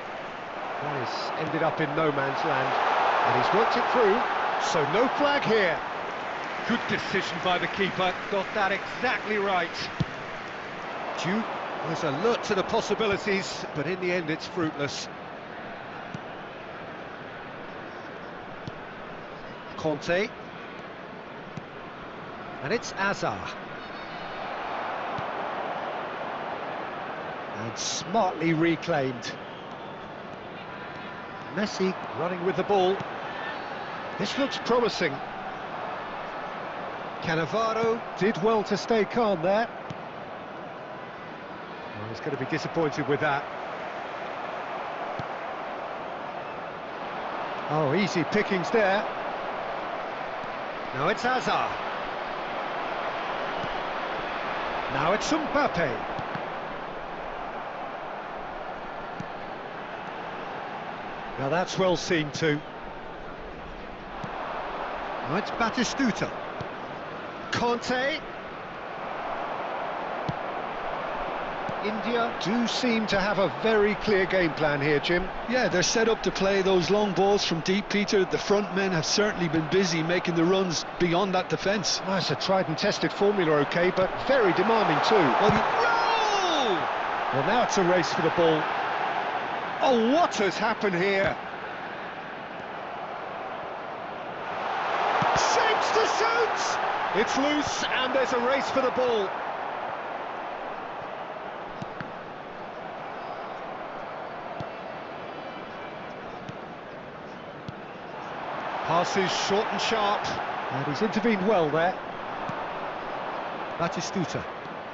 That has ended up in no man's land. And he's worked it through, so no flag here. Good decision by the keeper. Got that exactly right. Duke was alert to the possibilities, but in the end it's fruitless. Conte. And it's Azar. And smartly reclaimed. Messi running with the ball. This looks promising. Cannavaro did well to stay calm there. He's going to be disappointed with that. Oh, easy pickings there. Now it's Hazard. Now it's Mbappe. Now that's well seen too. Now it's Batistuta. Conte. India do seem to have a very clear game plan here, Jim. Yeah, they're set up to play those long balls from deep, Peter. The front men have certainly been busy making the runs beyond that defence. Well, it's a tried and tested formula, okay, but very demanding too. Well, now it's a race for the ball. Oh, what has happened here? Shapes to shoot! It's loose and there's a race for the ball. Passes short and sharp, and he's intervened well there. Batistuta.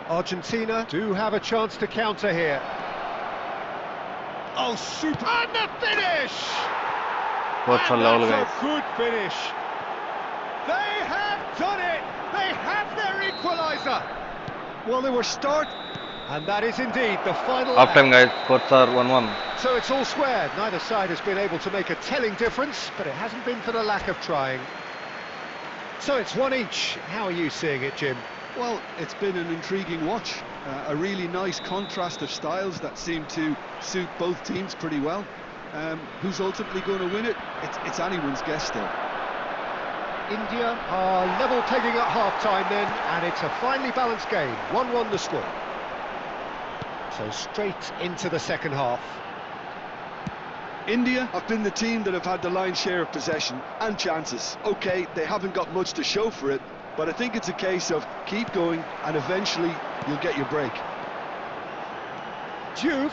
Argentina do have a chance to counter here. Oh, super! And the finish! What's a And level, that's guys? a good finish. They have done it! They have their equaliser! Well, they were And that is indeed the final Half time, act. guys. Scores are 1-1. So it's all squared. Neither side has been able to make a telling difference, but it hasn't been for the lack of trying. So it's one each. How are you seeing it, Jim? Well, it's been an intriguing watch. A really nice contrast of styles that seem to suit both teams pretty well. Who's ultimately going to win it? It's anyone's guess still. India are level pegging at half-time then, and it's a finely balanced game. 1-1 the score. So straight into the second half. India have been the team that have had the lion's share of possession and chances. Okay, they haven't got much to show for it, but I think it's a case of keep going and eventually you'll get your break. Diouf.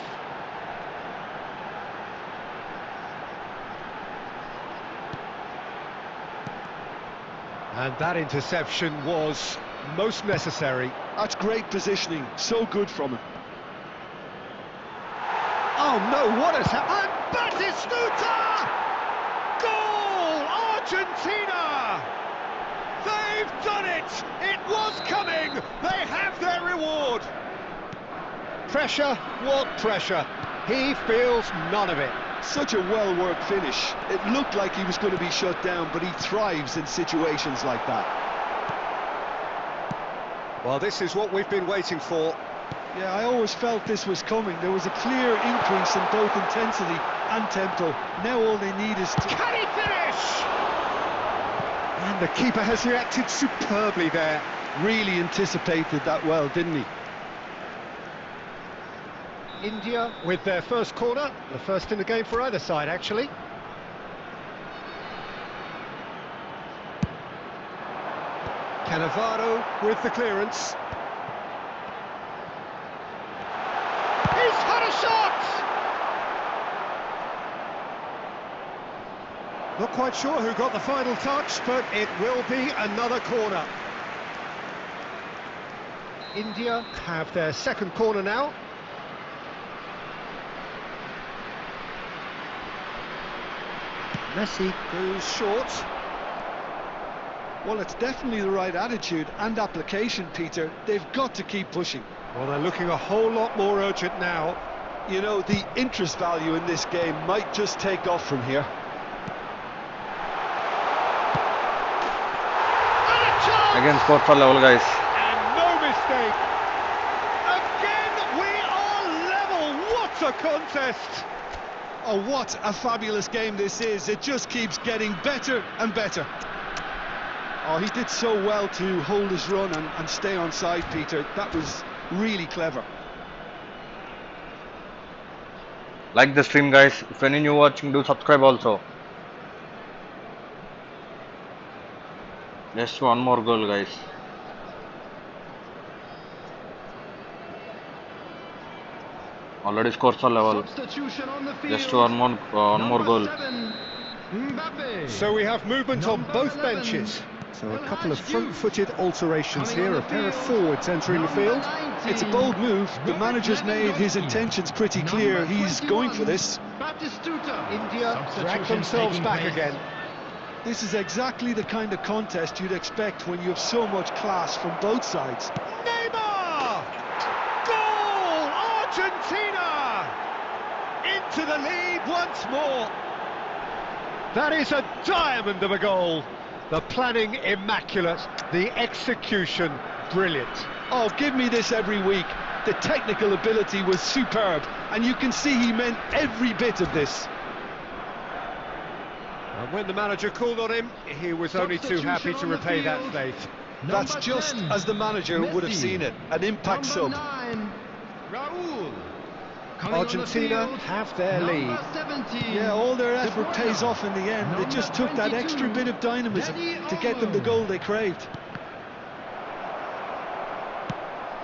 And that interception was most necessary. That's great positioning, so good from him. Oh no, what has happened? Batistuta! Goal! Argentina! They've done it! It was coming! They have their reward! Pressure? What pressure? He feels none of it. Such a well-worked finish. It looked like he was going to be shut down, but he thrives in situations like that. Well, this is what we've been waiting for. Yeah, I always felt this was coming. There was a clear increase in both intensity and tempo. Now all they need is to... Can he finish? And the keeper has reacted superbly there. Really anticipated that well, didn't he? India with their first corner, the first in the game for either side actually. Cannavaro with the clearance. He's had a shot! Not quite sure who got the final touch, but it will be another corner. India have their second corner now. Messi goes short. Well, it's definitely the right attitude and application, Peter. They've got to keep pushing. Well, they're looking a whole lot more urgent now. You know, the interest value in this game might just take off from here. And a chance! Again, scores are level, guys. And no mistake. Again, we are level. What a contest! Oh, what a fabulous game this is. It just keeps getting better and better. Oh, he did so well to hold his run and stay on side, Peter. That was really clever. Like the stream, guys. If any new watching, do subscribe also. Just one more goal, guys. Already scores are level. Substitution on the field. Just one more goal. 7, Mbappe. So we have movement on Number both 11. benches. So a El couple of Hadj front-footed alterations Coming on here, the a pair of field, forwards entering the number field. 19, It's a bold move. The Robert manager's made his Lewandowski. intentions pretty clear. He's going for this. Batistuta. India drag Substitutions themselves taking back place. again. This is exactly the kind of contest you'd expect when you have so much class from both sides. Neymar! Goal! Argentina! Into the lead once more. That is a diamond of a goal. The planning immaculate, the execution brilliant. Oh, give me this every week. The technical ability was superb, and you can see he meant every bit of this. And when the manager called on him, he was only too happy to Substitution on the repay that field. faith. That's Number just 10, as the manager would have Messi. seen it. An impact sub. Number 9, Raul. Coming on the Argentina field, have their number lead. 17, Yeah, all their De effort Bruyne. pays off in the end. It just took that extra bit of dynamism to get them the goal they craved.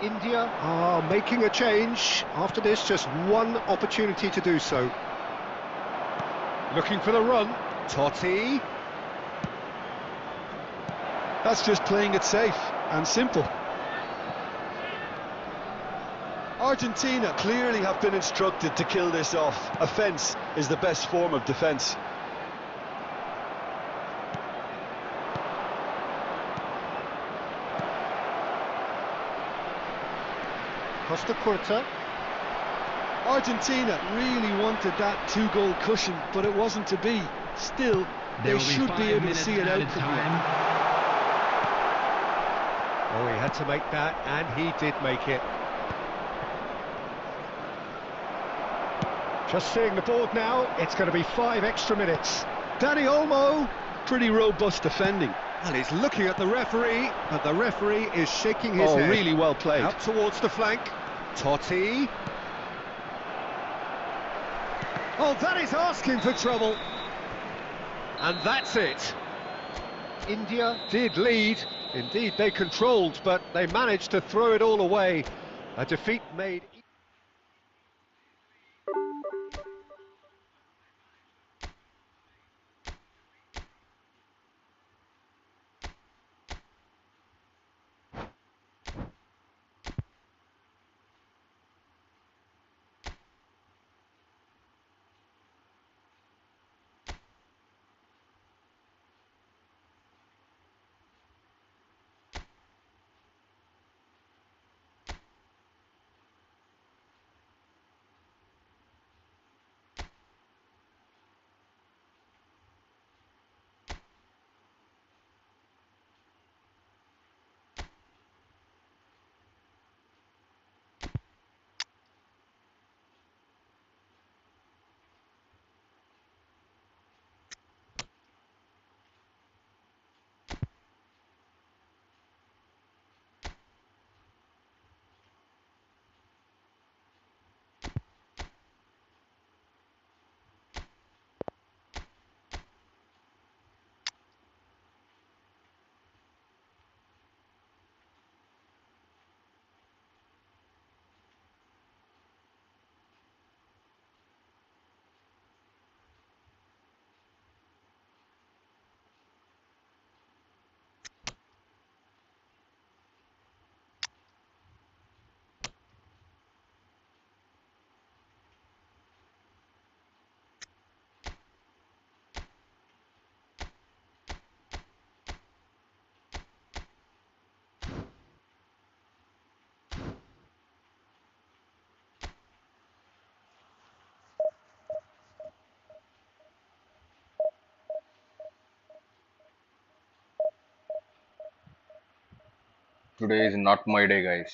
India are making a change. After this, just one opportunity to do so. Looking for the run. Totti. That's just playing it safe and simple. Argentina clearly have been instructed to kill this off. Offence is the best form of defence. Costa Curta. Argentina really wanted that two-goal cushion, but it wasn't to be. Still, There they will should be 5 able to minutes see it out added from here. time. Oh, he had to make that, and he did make it. Just seeing the board now, it's going to be 5 extra minutes. Danny Olmo. Pretty robust defending. And he's looking at the referee, and the referee is shaking his Oh, head. really well played. Out towards the flank. Totti. Oh, that is asking for trouble. And that's it. India did lead. Indeed, they controlled, but they managed to throw it all away. A defeat made... Today is not my day, guys.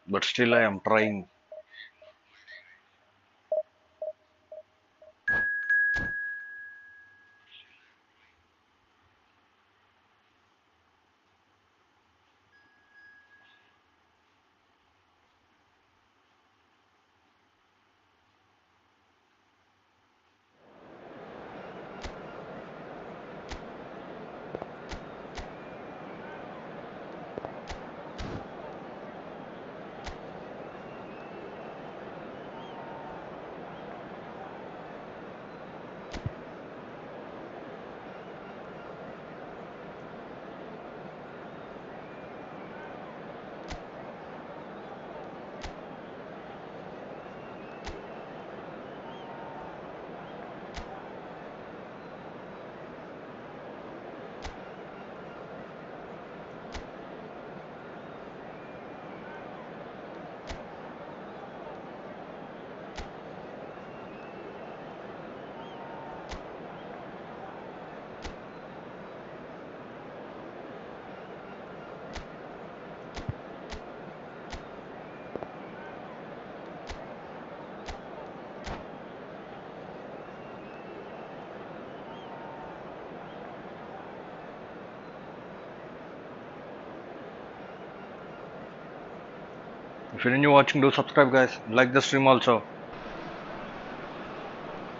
But still, I am trying. If you're new watching, do subscribe, guys. Like the stream also.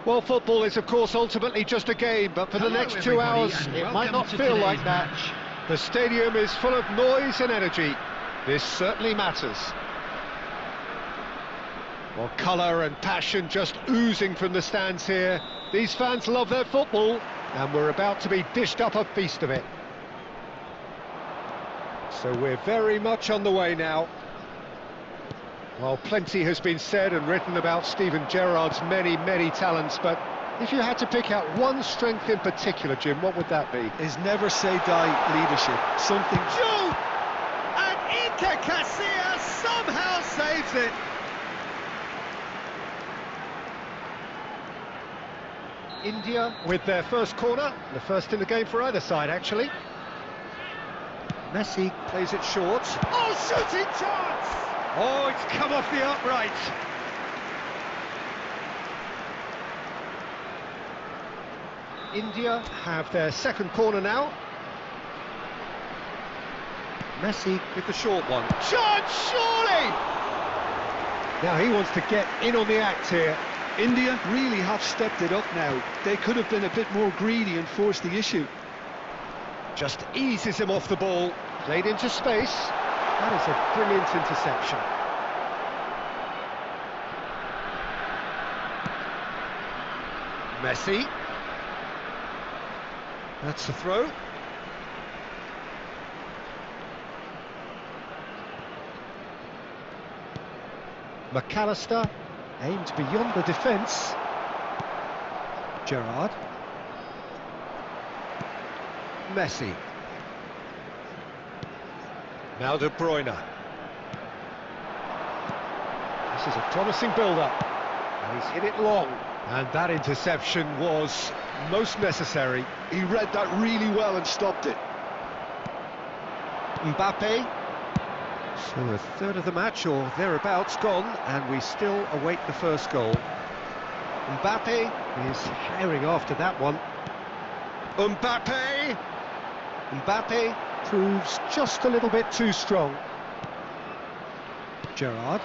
Well, football is, of course, ultimately just a game, but for the Hello, next 2 everybody, hours, and it might welcome not to feel like today's that. match. The stadium is full of noise and energy. This certainly matters. Well, colour and passion just oozing from the stands here. These fans love their football, and we're about to be dished up a feast of it. So we're very much on the way now. Well, plenty has been said and written about Steven Gerrard's many, many talents, but if you had to pick out one strength in particular, Jim, what would that be? His never say die leadership. Something. Shoot! And Iker Casillas somehow saves it. India with their first corner, the first in the game for either side, actually. Messi plays it short. Oh, shooting chance! Oh, it's come off the upright. India have their second corner now. Messi with the short one. Chance, surely! Now he wants to get in on the act here. India really have stepped it up now. They could have been a bit more greedy and forced the issue. Just eases him off the ball. Played into space. That is a brilliant interception. Messi. That's the throw. McAllister aimed beyond the defence. Gerrard. Messi. Now De Bruyne. This is a promising build-up. And he's hit it long. And that interception was most necessary. He read that really well and stopped it. Mbappe. So a third of the match or thereabouts gone, and we still await the first goal. Mbappe is herring after that one. Mbappe! Mbappe proves just a little bit too strong. Gerrard.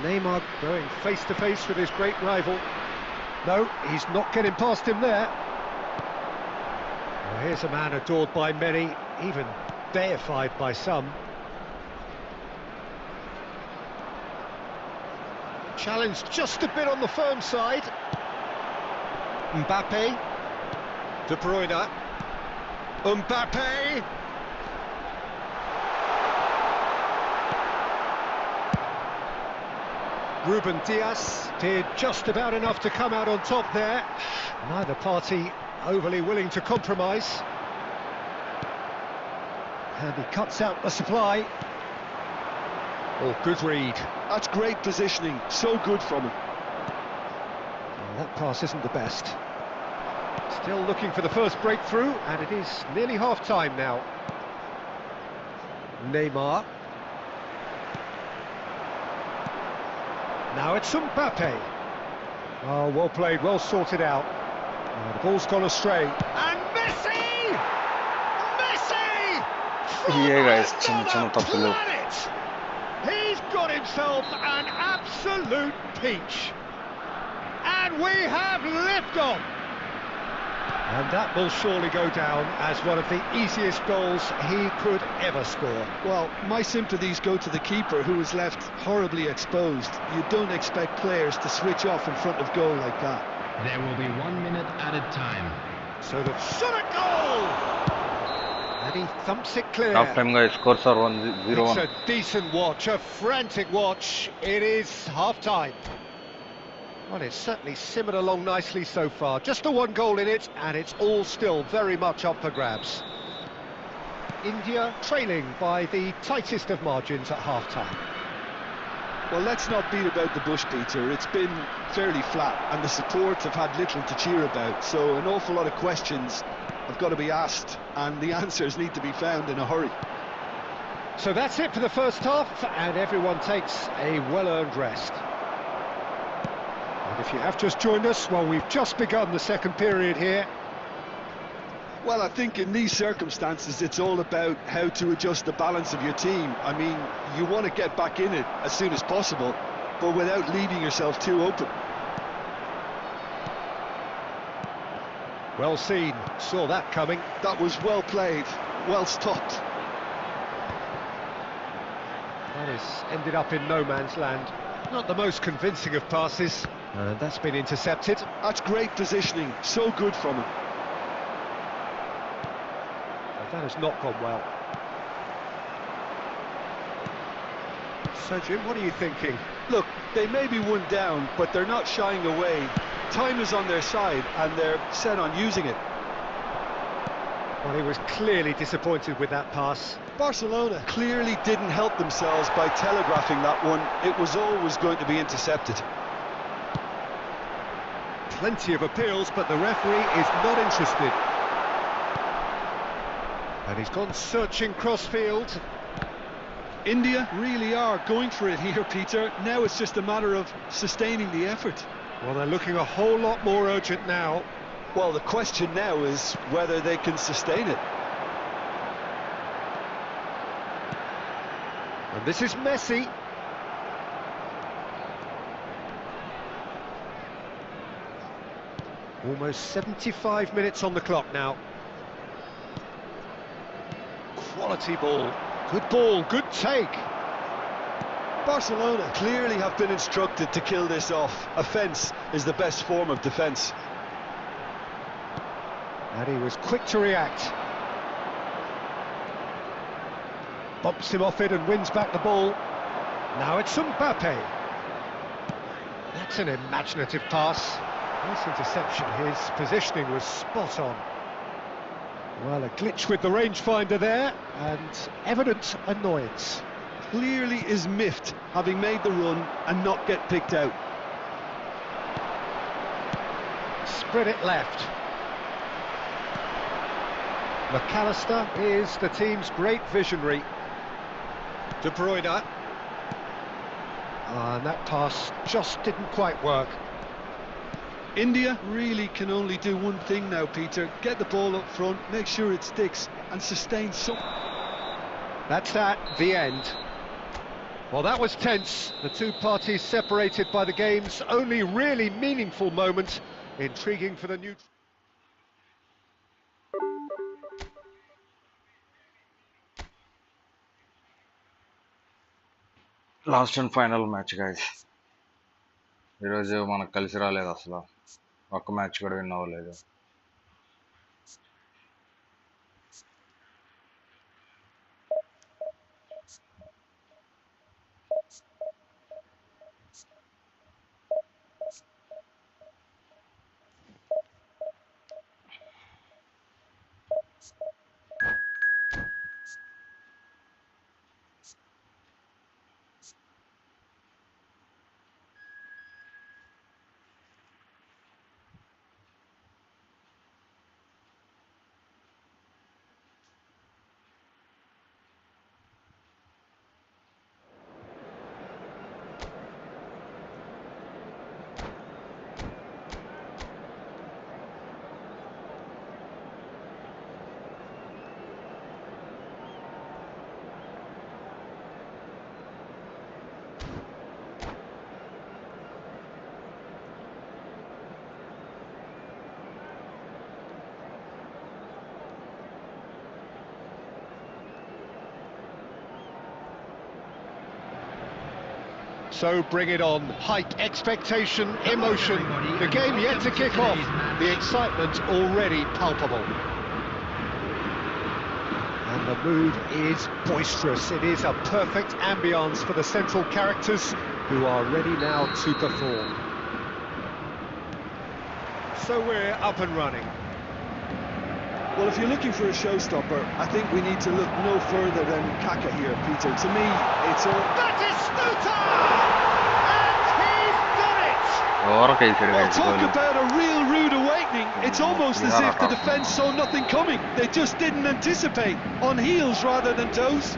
Neymar going face to face with his great rival. No, he's not getting past him there. Well, here's a man adored by many, even deified by some. Challenged just a bit on the firm side. Mbappe. De Bruyne. Mbappe. Ruben Dias did just about enough to come out on top there. Neither party overly willing to compromise. And he cuts out the supply. Oh, good read. That's great positioning. So good from him. Well, that pass isn't the best. Still looking for the first breakthrough, and it is nearly half-time now. Neymar. Now it's Mbappe. Oh, well played, well sorted out. Oh, the ball's gone astray. And Messi! Messi! Yeah, guys, చిన్న తప్పులు. He's got himself an absolute peach. And we have liftoff. And that will surely go down as one of the easiest goals he could ever score. Well, my sympathies go to the keeper, who was left horribly exposed. You don't expect players to switch off in front of goal like that. There will be 1 minute added time. So the shot at goal! And he thumps it clear. Half time, guys. Scores are 1-0. It's a decent watch, a frantic watch. It is half-time. Well, it's certainly simmered along nicely so far. Just the one goal in it, and it's all still very much up for grabs. India trailing by the tightest of margins at half-time. Well, let's not beat about the bush, Peter. It's been fairly flat, and the support have had little to cheer about. So an awful lot of questions have got to be asked, and the answers need to be found in a hurry. So that's it for the first half, and everyone takes a well-earned rest. And if you have just joined us, well, we've just begun the second period here. Well, I think in these circumstances it's all about how to adjust the balance of your team. I mean, you want to get back in it as soon as possible, but without leaving yourself too open. Well seen, saw that coming. That was well played, well stopped. That has ended up in no man's land. Not the most convincing of passes, and that's been intercepted. That's great positioning, so good from him. But that has not gone well. So Jim, what are you thinking? Look, they may be one down, but they're not shying away. Time is on their side, and they're set on using it. Well, he was clearly disappointed with that pass. Barcelona clearly didn't help themselves by telegraphing that one. It was always going to be intercepted. Plenty of appeals, but the referee is not interested. And he's gone searching crossfield. India really are going for it here, Peter. Now it's just a matter of sustaining the effort. Well, they're looking a whole lot more urgent now. Well, the question now is whether they can sustain it. And this is Messi. Almost 75 minutes on the clock now. Quality ball, good take. Barcelona clearly have been instructed to kill this off. Offence is the best form of defence. And he was quick to react. Bumps him off it and wins back the ball. Now it's Mbappe. That's an imaginative pass. Nice interception, his positioning was spot on. Well, a glitch with the rangefinder there, and evident annoyance. Clearly is miffed, having made the run and not get picked out. Spread it left. McAllister is the team's great visionary. De Bruyne. And that pass just didn't quite work. India really can only do one thing now, Peter. Get the ball up front, make sure it sticks, and sustain some... That's that, the end. Well, that was tense. The two parties separated by the game's only really meaningful moment. Intriguing for the new... last and final match guys. ఈరోజు మనకు కలిసి రాలేదు అసలు, ఒక్క match కూడా win అవ్వలేదు. So bring it on. Hype, expectation, emotion. The game yet to kick off. The excitement already palpable. And the mood is boisterous. It is a perfect ambience for the central characters who are ready now to perform. So we're up and running. Well, if you're looking for a showstopper, I think we need to look no further than Kaka here, Peter. To me, it's all... That is Stuta! And he's done it! Over వేసాడు Well, guys talk goal. about a real rude awakening. It's almost as if the defence saw nothing coming. They just didn't anticipate. On heels rather than toes.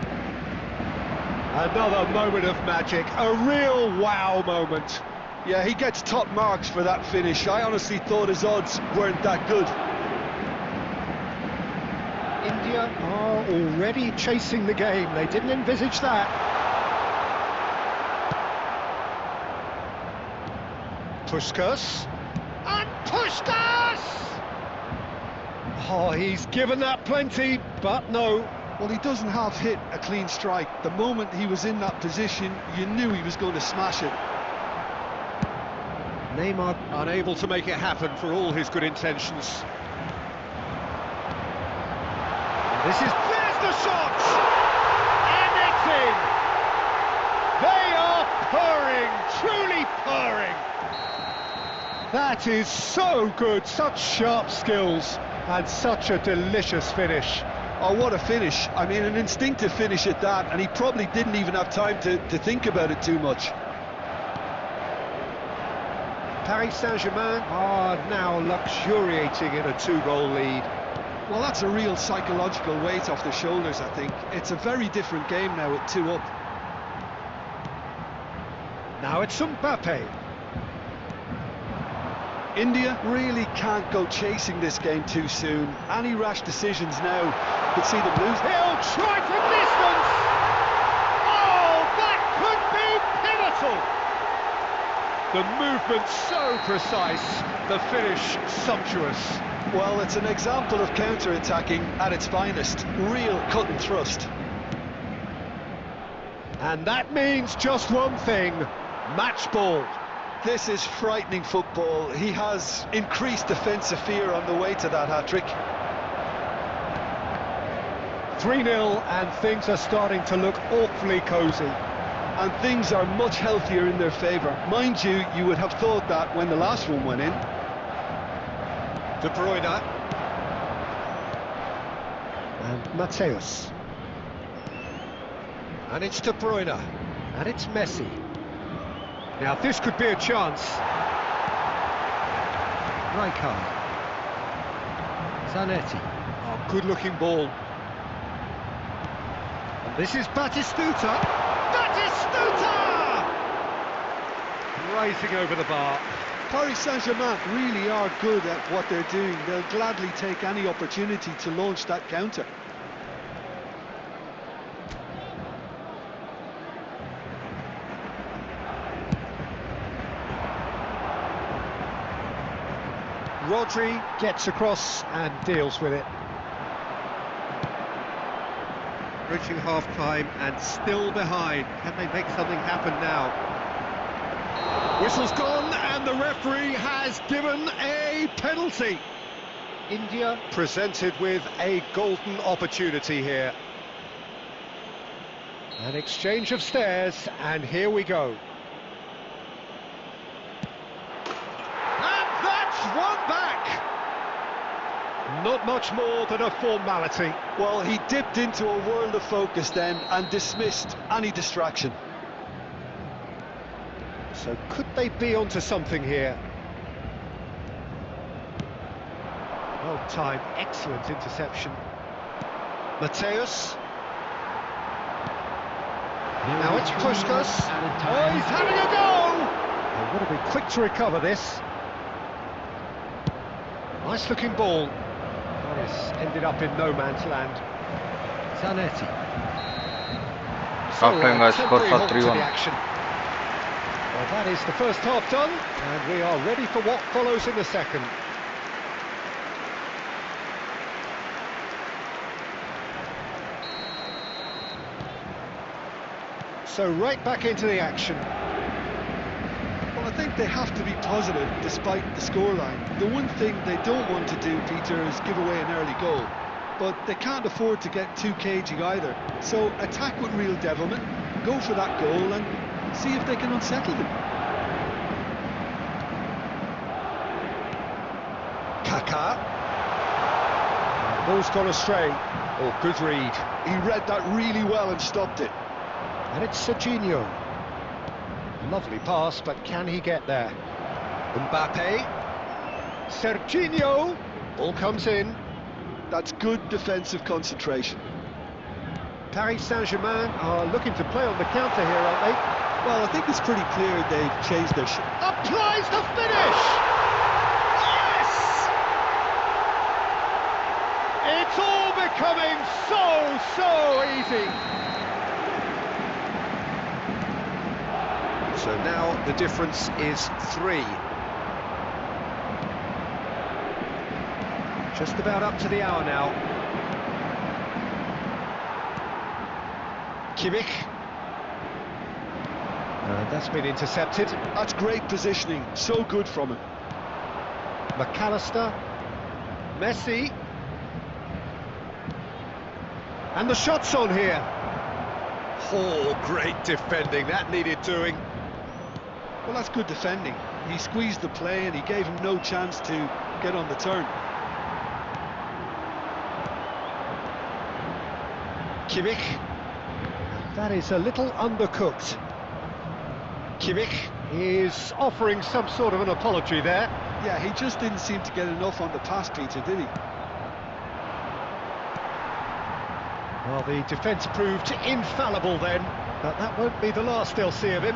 Another moment of magic, a real wow moment. Yeah, he gets top marks for that finish. I honestly thought his odds weren't that good. India are already chasing the game. They didn't envisage that. Puskas. And Puskas! Oh, he's given that plenty, but no. Well, he doesn't half hit a clean strike. The moment he was in that position, you knew he was going to smash it. Neymar unable to make it happen for all his good intentions. And this is... There's the shot! And it's in! They are purring, truly purring! That is so good, such sharp skills, and such a delicious finish. Oh, what a finish. I mean, an instinctive finish at that, and he probably didn't even have time to think about it too much. Paris Saint-Germain are now luxuriating in a 2-goal lead. Well, that's a real psychological weight off their shoulders, I think. It's a very different game now at 2 up. Now it's Mbappe. India really can't go chasing this game too soon. Any rash decisions now could see them lose. He'll try from distance! Oh, that could be pivotal! The movement so precise, the finish sumptuous. Well, it's an example of counter-attacking at its finest. Real cut and thrust. And that means just one thing, match ball. This is frightening football. He has increased defensive fear on the way to that hat-trick. 3-0 and things are starting to look awfully cosy. And things are much healthier in their favour. Mind you, you would have thought that when the last one went in. De Bruyne. And Mateus. And it's De Bruyne. And it's Messi. Now this could be a chance. Rijkaard. Zanetti. Oh, good-looking ball. And this is Batistuta. Batistuta! Rising over the bar. Paris Saint-Germain really are good at what they're doing. They'll gladly take any opportunity to launch that counter. Rodri gets across and deals with it. Reaching half-time and still behind. Can they make something happen now? Whistle's gone and the referee has given a penalty. India presented with a golden opportunity here. An exchange of stares and here we go. One back! Not much more than a formality. Well, he dipped into a world of focus then and dismissed any distraction. So could they be onto something here? Well timed, excellent interception. Mateus. Now it's Puskas. Oh, he's having a go! They would have been quick to recover this. Nice looking ball. Boris ended up in no man's land. Zanetti. Half-time guys, score for 3-1. Well, that is the first half done, and we are ready for what follows in the second. So right back into the action. Well, I think they have to be positive despite the scoreline. The one thing they don't want to do, Peter, is give away an early goal. But they can't afford to get too cagey either. So attack with real devilment, go for that goal and see if they can unsettle them. Kaká. Ball's gone astray. Oh, good read. He read that really well and stopped it. And it's Serginho. Lovely pass, but can he get there? Mbappe. Serginho. Ball comes in. That's good defensive concentration. Paris Saint-Germain are looking to play on the counter here, aren't they? Well, I think it's pretty clear they've changed their shot. Applies the finish! Yes! It's all becoming so easy. So now the difference is 3. Just about up to the hour now. Kimmich. That's been intercepted. That's great positioning, so good from him. McAllister. Messi. And the shot's on here. Oh, great defending, that needed doing. Well, that's good defending. He squeezed the play and he gave him no chance to get on the turn. Kimmich. That is a little undercooked. Kimmich is offering some sort of an apology there. Yeah, he just didn't seem to get enough on the pass, Peter, did he? Well, the defence proved infallible then, but that won't be the last they'll see of him.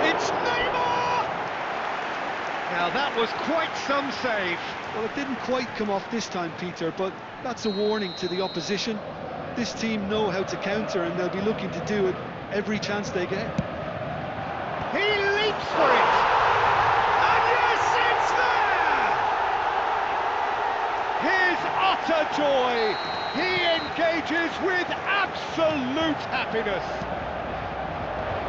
It's Neymar! Now that was quite some save. Well, it didn't quite come off this time, Peter, but that's a warning to the opposition. This team know how to counter and they'll be looking to do it every chance they get. He leaps for it! And yes, it's there! His utter joy! He engages with absolute happiness.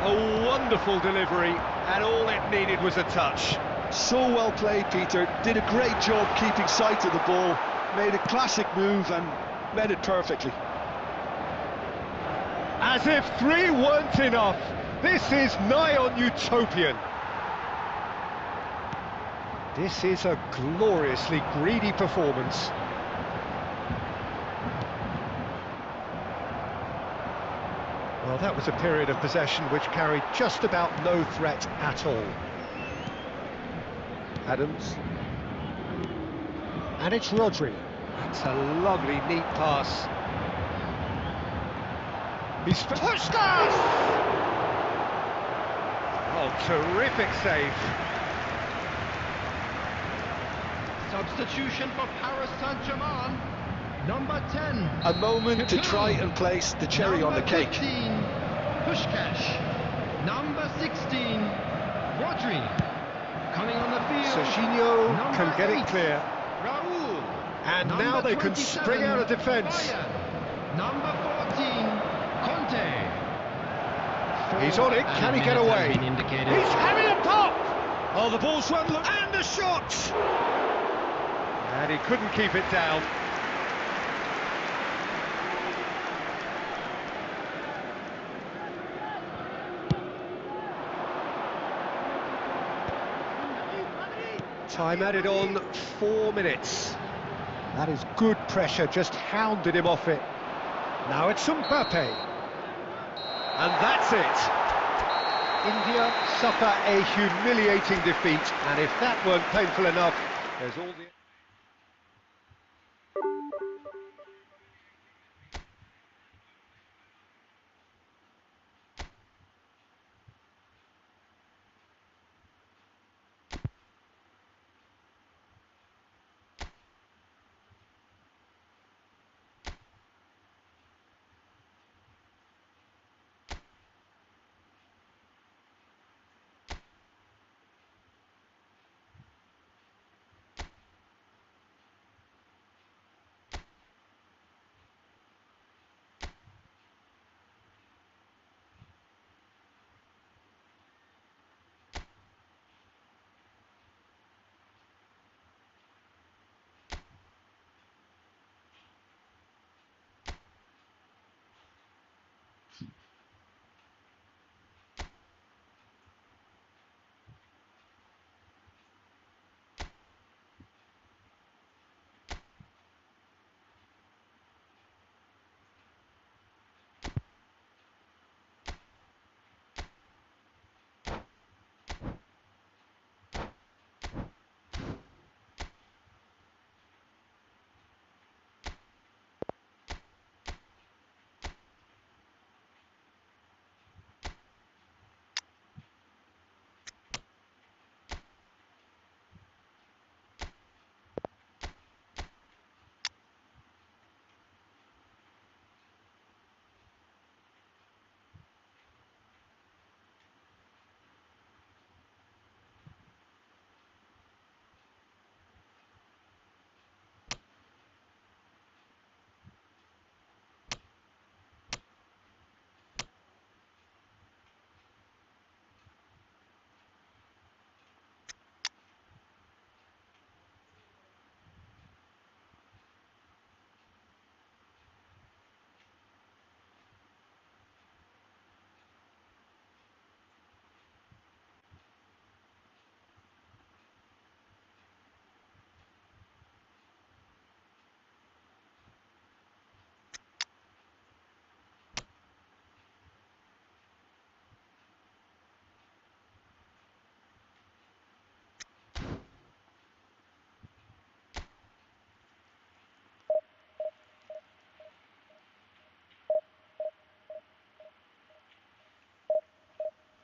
A wonderful delivery, and all it needed was a touch. So well played, Peter. Did a great job keeping sight of the ball. Made a classic move and met it perfectly. As if 3 weren't enough, this is nigh on utopian. This is a gloriously greedy performance. Well, that was a period of possession which carried just about no threat at all. Adams. And it's Rodri. That's a lovely, neat pass. He's Puskas! Oh, terrific save. Substitution for Paris Saint-Germain. Number 10. A moment to try and place the cherry on the cake. Number 15, Puskás. Number 16, Rodri. Coming on the field. Serginho can get it clear. Raúl. And now they can spring out of defence. Number 14, Conte. He's on it, can he get away? He's having a pop! Oh, the ball's run, and the shot! And he couldn't keep it down. Time added on 4 minutes. That is good pressure, just hounded him off it. Now it's Mbappe. And that's it. India suffer a humiliating defeat, and if that weren't painful enough, there's all the...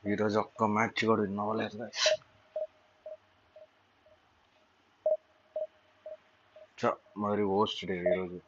ఈరోజు ఒక్క match కూడా win అవ్వలేదు guys. మరి worst day ఈరోజు.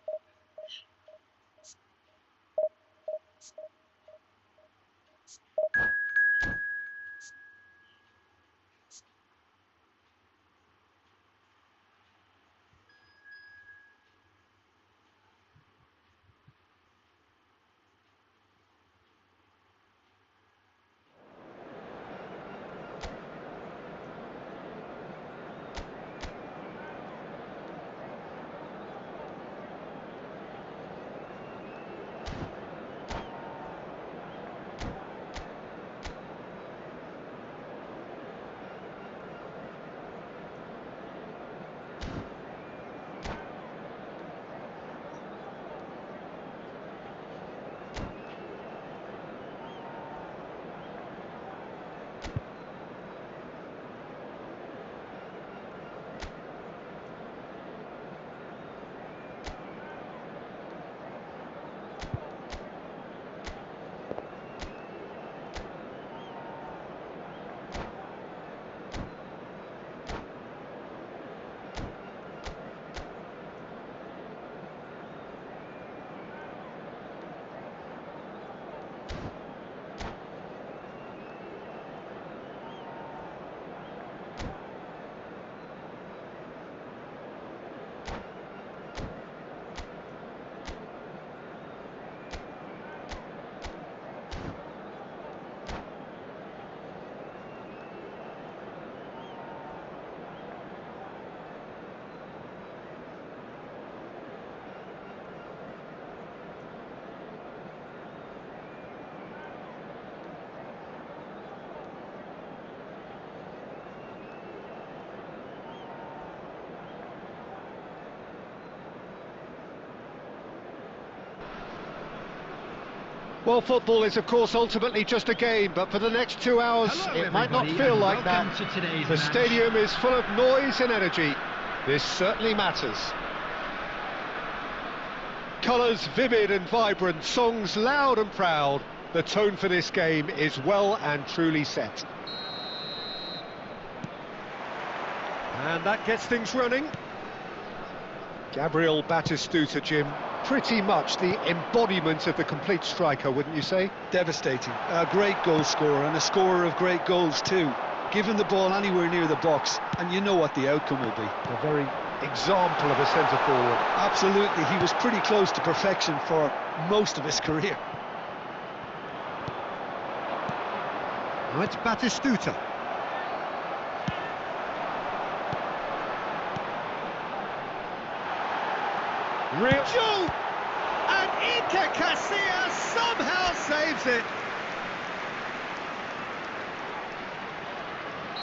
Well, football is, of course, ultimately just a game, but for the next 2 hours, Hello, it might not everybody, feel and like that. welcome to today's The match. stadium is full of noise and energy. This certainly matters. Colours vivid and vibrant, songs loud and proud. The tone for this game is well and truly set. And that gets things running. Gabriel Batistuta, Jim. Pretty much the embodiment of the complete striker, wouldn't you say? Devastating. A great goal scorer and a scorer of great goals too. Give him the ball anywhere near the box and you know what the outcome will be. A very example of a centre-forward. Absolutely, he was pretty close to perfection for most of his career. Now it's Batistuta. Real shoot! And Iker Casillas somehow saves it.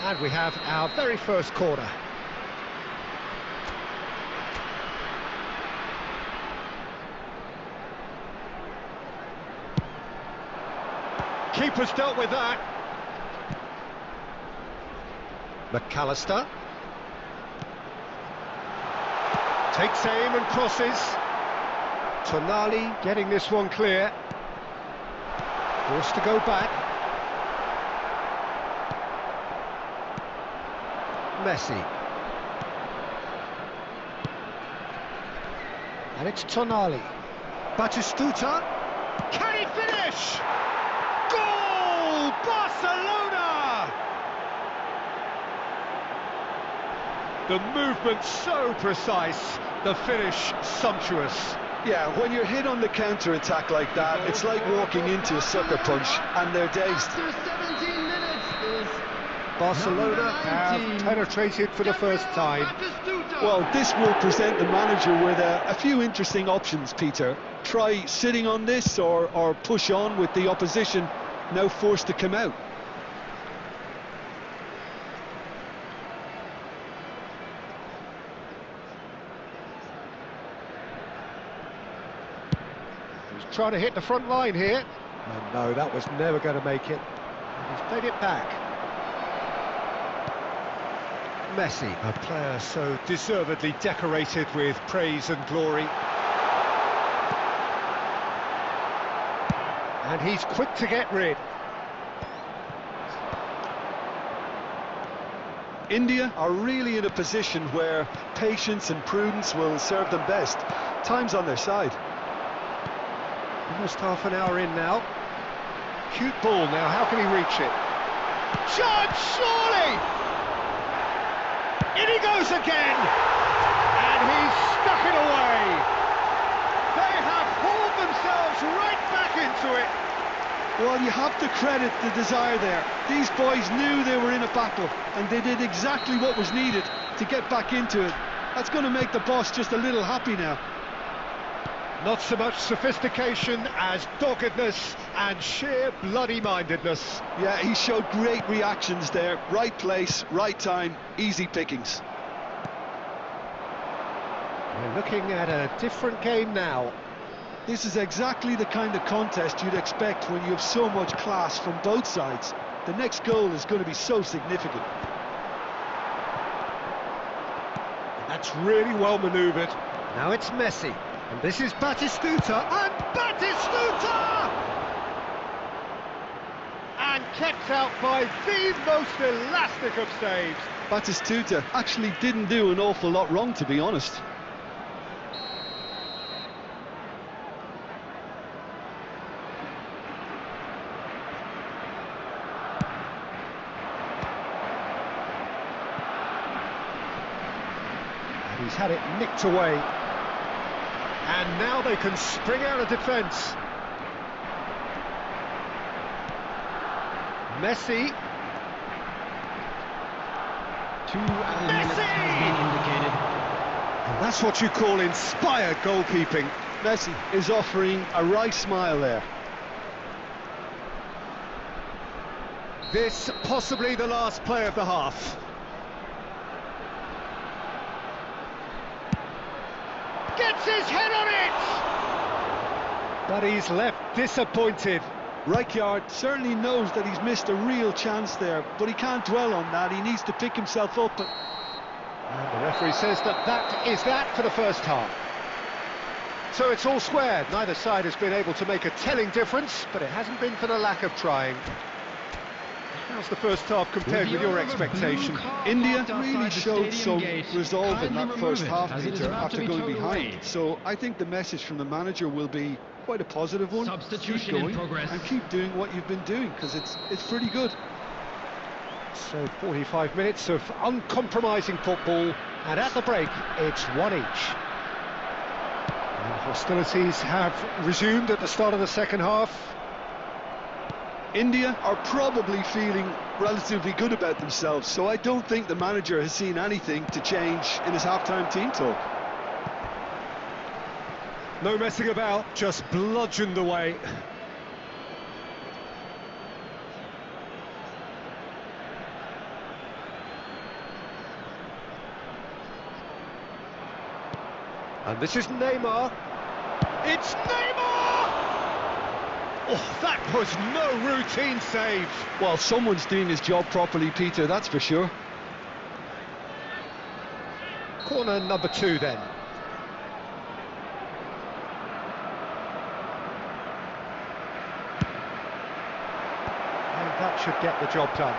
And we have our very first corner. Keeper's dealt with that. McAllister. Takes aim and crosses. Tonali getting this one clear. Forced to go back. Messi. And it's Tonali. Batistuta. Can he finish? Goal! Barcelona! The movement so precise, the finish sumptuous. Yeah, when you're hit on the counter-attack like that, it's like walking into a sucker punch and they're dazed. After 17 minutes is Barcelona have penetrated for the first time. Well, this will present the manager with a few interesting options, Peter. Try sitting on this or push on with the opposition now forced to come out. He's trying to hit the front line here. And no, that was never going to make it. He's played it back. Messi, a player so deservedly decorated with praise and glory. And he's quick to get rid. India are really in a position where patience and prudence will serve them best. Time's on their side. Almost half an hour in now. Cute ball now, how can he reach it? Shot, surely! In he goes again! And he's stuck it away! They have hauled themselves right back into it! Well, you have to credit the desire there. These boys knew they were in a battle, and they did exactly what was needed to get back into it. That's going to make the boss just a little happy now. Not so much sophistication as doggedness and sheer bloody-mindedness. Yeah, he showed great reactions there. Right place, right time, easy pickings. We're looking at a different game now. This is exactly the kind of contest you'd expect when you have so much class from both sides. The next goal is going to be so significant. That's really well manoeuvred. Now it's Messi. And this is Batistuta, and Batistuta! And kept out by the most elastic of saves. Batistuta actually didn't do an awful lot wrong, to be honest. And he's had it nicked away. And now they can spring out of defence. Messi. 2 minutes has been indicated. And that's what you call inspired goalkeeping. Messi is offering a wry smile there. This possibly the last play of the half. Gets his head on it! But he's left disappointed. Rijkaard certainly knows that he's missed a real chance there, but he can't dwell on that. He needs to pick himself up. And the referee says that that is that for the first half. So it's all squared. Neither side has been able to make a telling difference, but it hasn't been for the lack of trying. How's the first half compared with your expectation? India really showed some resolve in that first half, Peter, after going behind. So I think the message from the manager will be quite a positive one. Substitution keep in going progress. and keep doing what you've been doing, because it's pretty good. So 45 minutes of uncompromising football, and at the break it's 1 each. And hostilities have resumed at the start of the second half. India are probably feeling relatively good about themselves, so I don't think the manager has seen anything to change in his half-time team talk. No messing about, just bludgeoned away. And this is Neymar. It's Neymar! Oh, that was no routine save. Well, someone's doing his job properly, Peter, that's for sure. Corner number 2 then. And that should get the job done.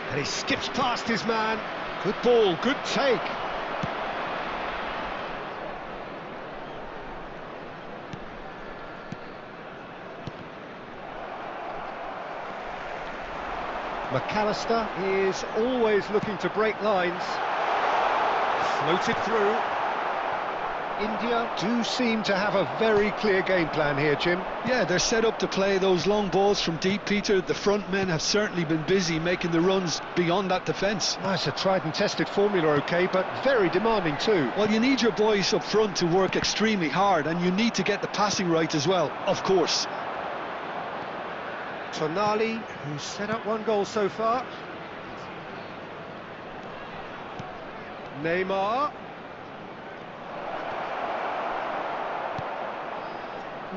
And he skips past his man. Good ball, good take. McAllister is always looking to break lines. Floated through. India do seem to have a very clear game plan here, Jim. Yeah, they're set up to play those long balls from deep, Peter. The front men have certainly been busy making the runs beyond that defence. Nice, a tried and tested formula, OK, but very demanding too. Well, you need your boys up front to work extremely hard, and you need to get the passing right as well, of course. Tonali, who's set up 1 goal so far. Neymar.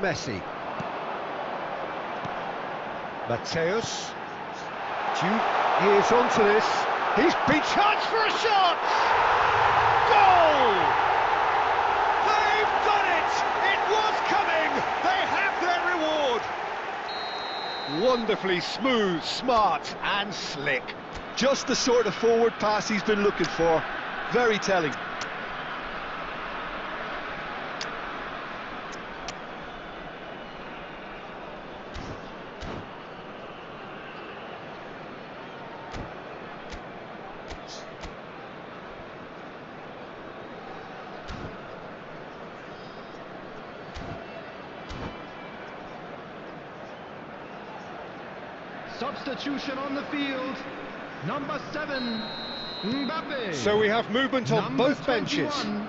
Messi. Mateus. He is onto this. He's been charged for a shot! Goal! They've done it! It was coming! They have their reward! wonderfully smooth, smart and slick. Just the sort of forward pass he's been looking for. Very telling. Substitution on the field. Number 7, Mbappe. So we have movement on Number both benches. 21,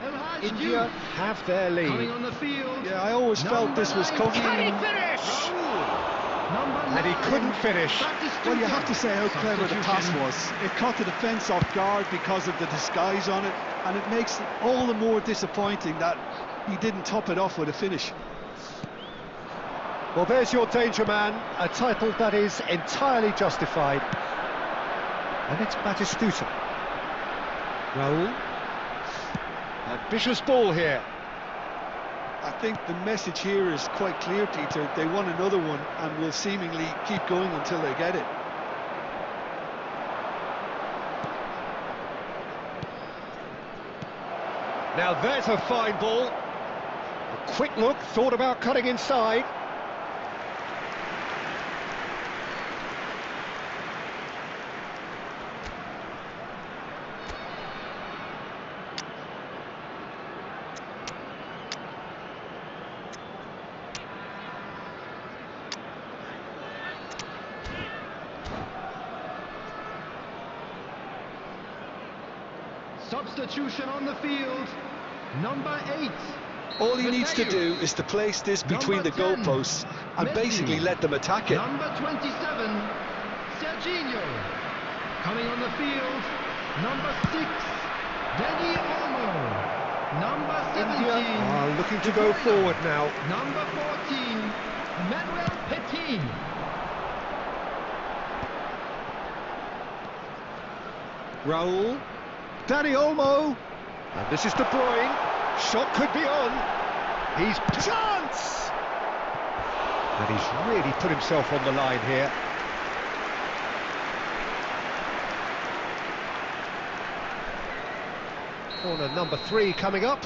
El Hadji India Diouf. have their Coming lead. on the field. Yeah, I always felt this was coming. Can he finish? Number And he 9, couldn't finish. Well, you have to say how clever the pass Substitution. was. It caught the defence off guard because of the disguise on it, and it makes it all the more disappointing that he didn't top it off with a finish. Well, there's your danger man, a title that is entirely justified. And it's Batistuta. Raul. Ambitious ball here. I think the message here is quite clear, Peter. They want another one and will seemingly keep going until they get it. Now there's a fine ball. A quick look, thought about cutting inside. Substitution on the field. Number 8. All he needs to Mateo. do is to place this between the Number 10, goalposts and Messi. basically let them attack it. Number 27, Serginho. Coming on the field. Number 6, Dani Olmo. Number 17, India are looking to De go Bruyne. forward now. Number 14, Manuel Petit. Raul. Dani Olmo. And this is De Bruyne. Shot could be on. He's chance! And he's really put himself on the line here. Corner number 3 coming up.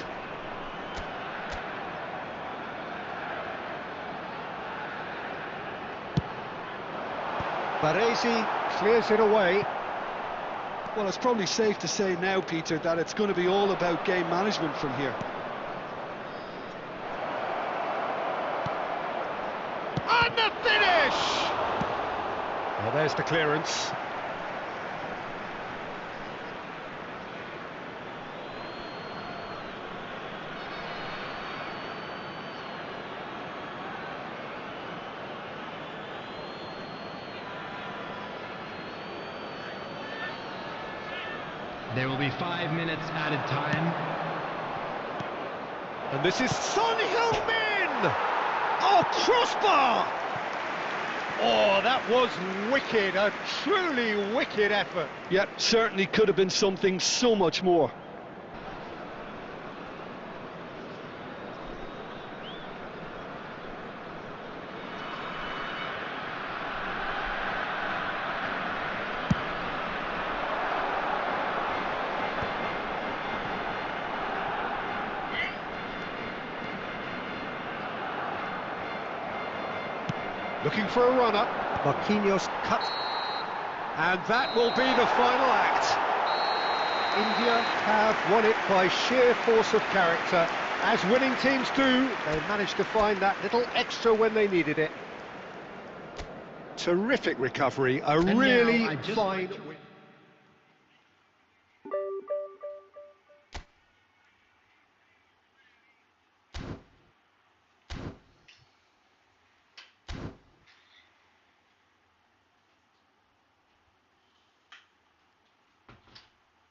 Baresi clears it away. Well, it's probably safe to say now, Peter, that it's going to be all about game management from here. And the finish! Well, there's the clearance. There will be 5 minutes added time. And this is Son Heung-min! Oh, crossbar! Oh, that was wicked, a truly wicked effort. Yep, certainly could have been something so much more. Looking for a runner. Marquinhos cut. And that will be the final act. India have won it by sheer force of character. As winning teams do, they managed to find that little extra when they needed it. Terrific recovery, a And now really I'd just fine like to- win.